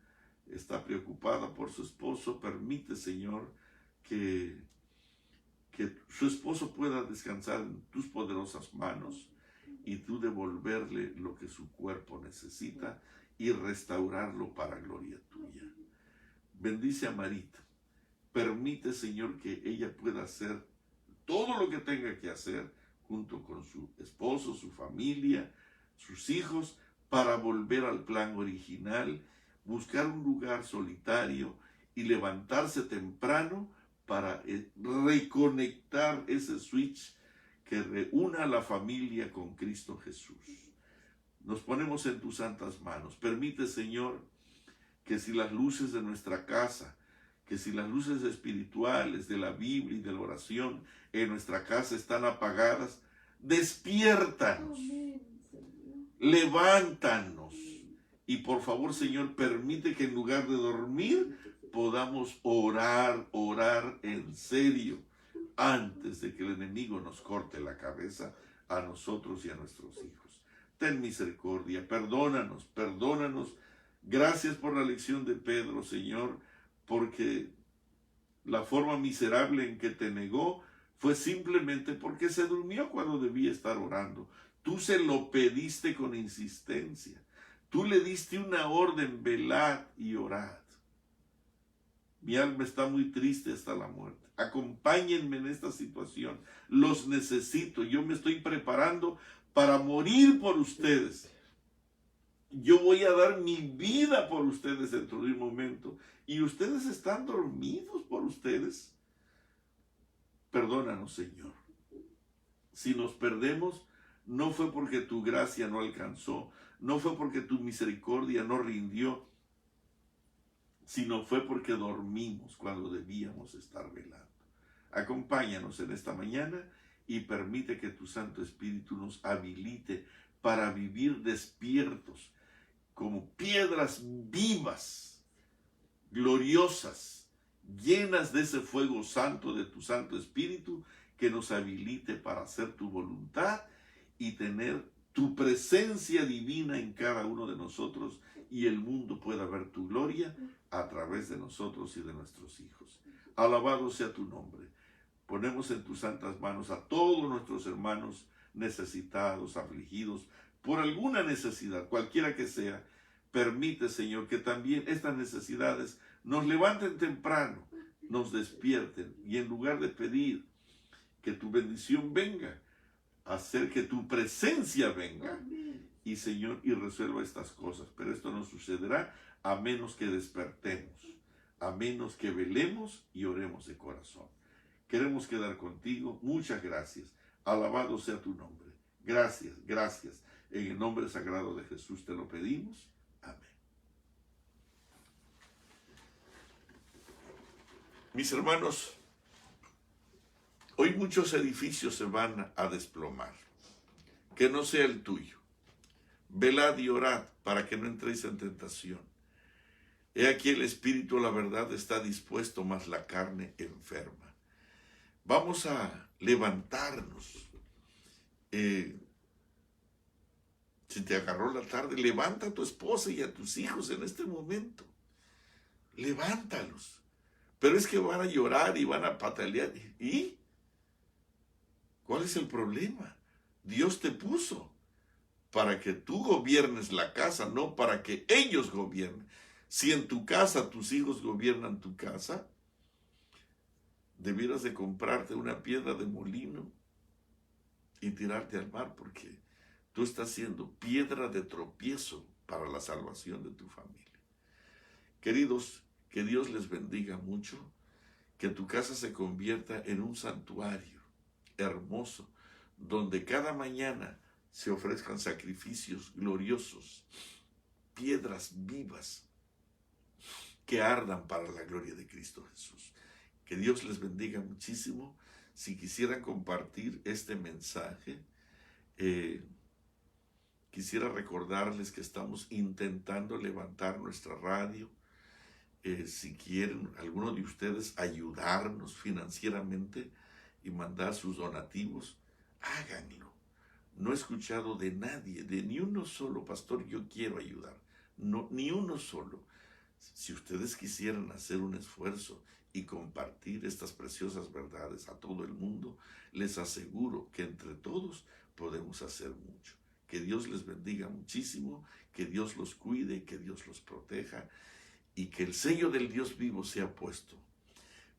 Está preocupada por su esposo. Permite, Señor, que su esposo pueda descansar en tus poderosas manos y tú devolverle lo que su cuerpo necesita y restaurarlo para gloria tuya. Bendice a Marita. Permite, Señor, que ella pueda hacer todo lo que tenga que hacer junto con su esposo, su familia, sus hijos, para volver al plan original, buscar un lugar solitario y levantarse temprano para reconectar ese switch que reúna a la familia con Cristo Jesús. Nos ponemos en tus santas manos. Permite, Señor, que si las luces de nuestra casa, que si las luces espirituales de la Biblia y de la oración en nuestra casa están apagadas, despiértanos, levántanos. Y por favor, Señor, permite que en lugar de dormir, podamos orar en serio, antes de que el enemigo nos corte la cabeza a nosotros y a nuestros hijos. Ten misericordia, perdónanos. Gracias por la lección de Pedro, Señor, porque la forma miserable en que te negó fue simplemente porque se durmió cuando debía estar orando. Tú se lo pediste con insistencia. Tú le diste una orden: velad y orad. Mi alma está muy triste hasta la muerte. Acompáñenme en esta situación. Los necesito. Yo me estoy preparando para morir por ustedes. Yo voy a dar mi vida por ustedes dentro de un momento. Y ustedes están dormidos por ustedes. Perdónanos, Señor. Si nos perdemos, no fue porque tu gracia no alcanzó. No fue porque tu misericordia no rindió, sino fue porque dormimos cuando debíamos estar velando. Acompáñanos en esta mañana y permite que tu Santo Espíritu nos habilite para vivir despiertos como piedras vivas, gloriosas, llenas de ese fuego santo de tu Santo Espíritu, que nos habilite para hacer tu voluntad y tener tu presencia divina en cada uno de nosotros, y el mundo pueda ver tu gloria a través de nosotros y de nuestros hijos. Alabado sea tu nombre. Ponemos en tus santas manos a todos nuestros hermanos necesitados, afligidos, por alguna necesidad, cualquiera que sea. Permite, Señor, que también estas necesidades nos levanten temprano, nos despierten, y en lugar de pedir que tu bendición venga, hacer que tu presencia venga. Y, Señor, y resuelva estas cosas. Pero esto no sucederá a menos que despertemos, a menos que velemos y oremos de corazón. Queremos quedar contigo. Muchas gracias. Alabado sea tu nombre. Gracias. En el nombre sagrado de Jesús te lo pedimos. Amén. Mis hermanos, hoy muchos edificios se van a desplomar. Que no sea el tuyo. Velad y orad para que no entréis en tentación. He aquí el espíritu, la verdad, está dispuesto, mas la carne enferma. Vamos a levantarnos. Si te agarró la tarde, levanta a tu esposa y a tus hijos en este momento. Levántalos. Pero es que van a llorar y van a patalear. ¿Y cuál es el problema? Dios te puso para que tú gobiernes la casa, no para que ellos gobiernen. Si en tu casa tus hijos gobiernan tu casa, debieras de comprarte una piedra de molino y tirarte al mar, porque tú estás siendo piedra de tropiezo para la salvación de tu familia. Queridos, que Dios les bendiga mucho, que tu casa se convierta en un santuario hermoso, donde cada mañana se ofrezcan sacrificios gloriosos, piedras vivas que ardan para la gloria de Cristo Jesús. Que Dios les bendiga muchísimo. Si quisieran compartir este mensaje, quisiera recordarles que estamos intentando levantar nuestra radio. Si quieren alguno de ustedes ayudarnos financieramente y mandar sus donativos, háganlo. No he escuchado de nadie, de ni uno solo, pastor, yo quiero ayudar. No, ni uno solo. Si ustedes quisieran hacer un esfuerzo y compartir estas preciosas verdades a todo el mundo, les aseguro que entre todos podemos hacer mucho. Que Dios les bendiga muchísimo, que Dios los cuide, que Dios los proteja y que el sello del Dios vivo sea puesto.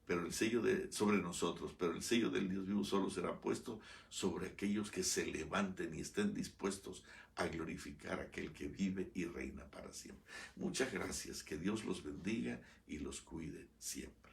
Pero el sello sobre nosotros, pero el sello del Dios vivo solo será puesto sobre aquellos que se levanten y estén dispuestos a glorificar a aquel que vive y reina para siempre. Muchas gracias, que Dios los bendiga y los cuide siempre.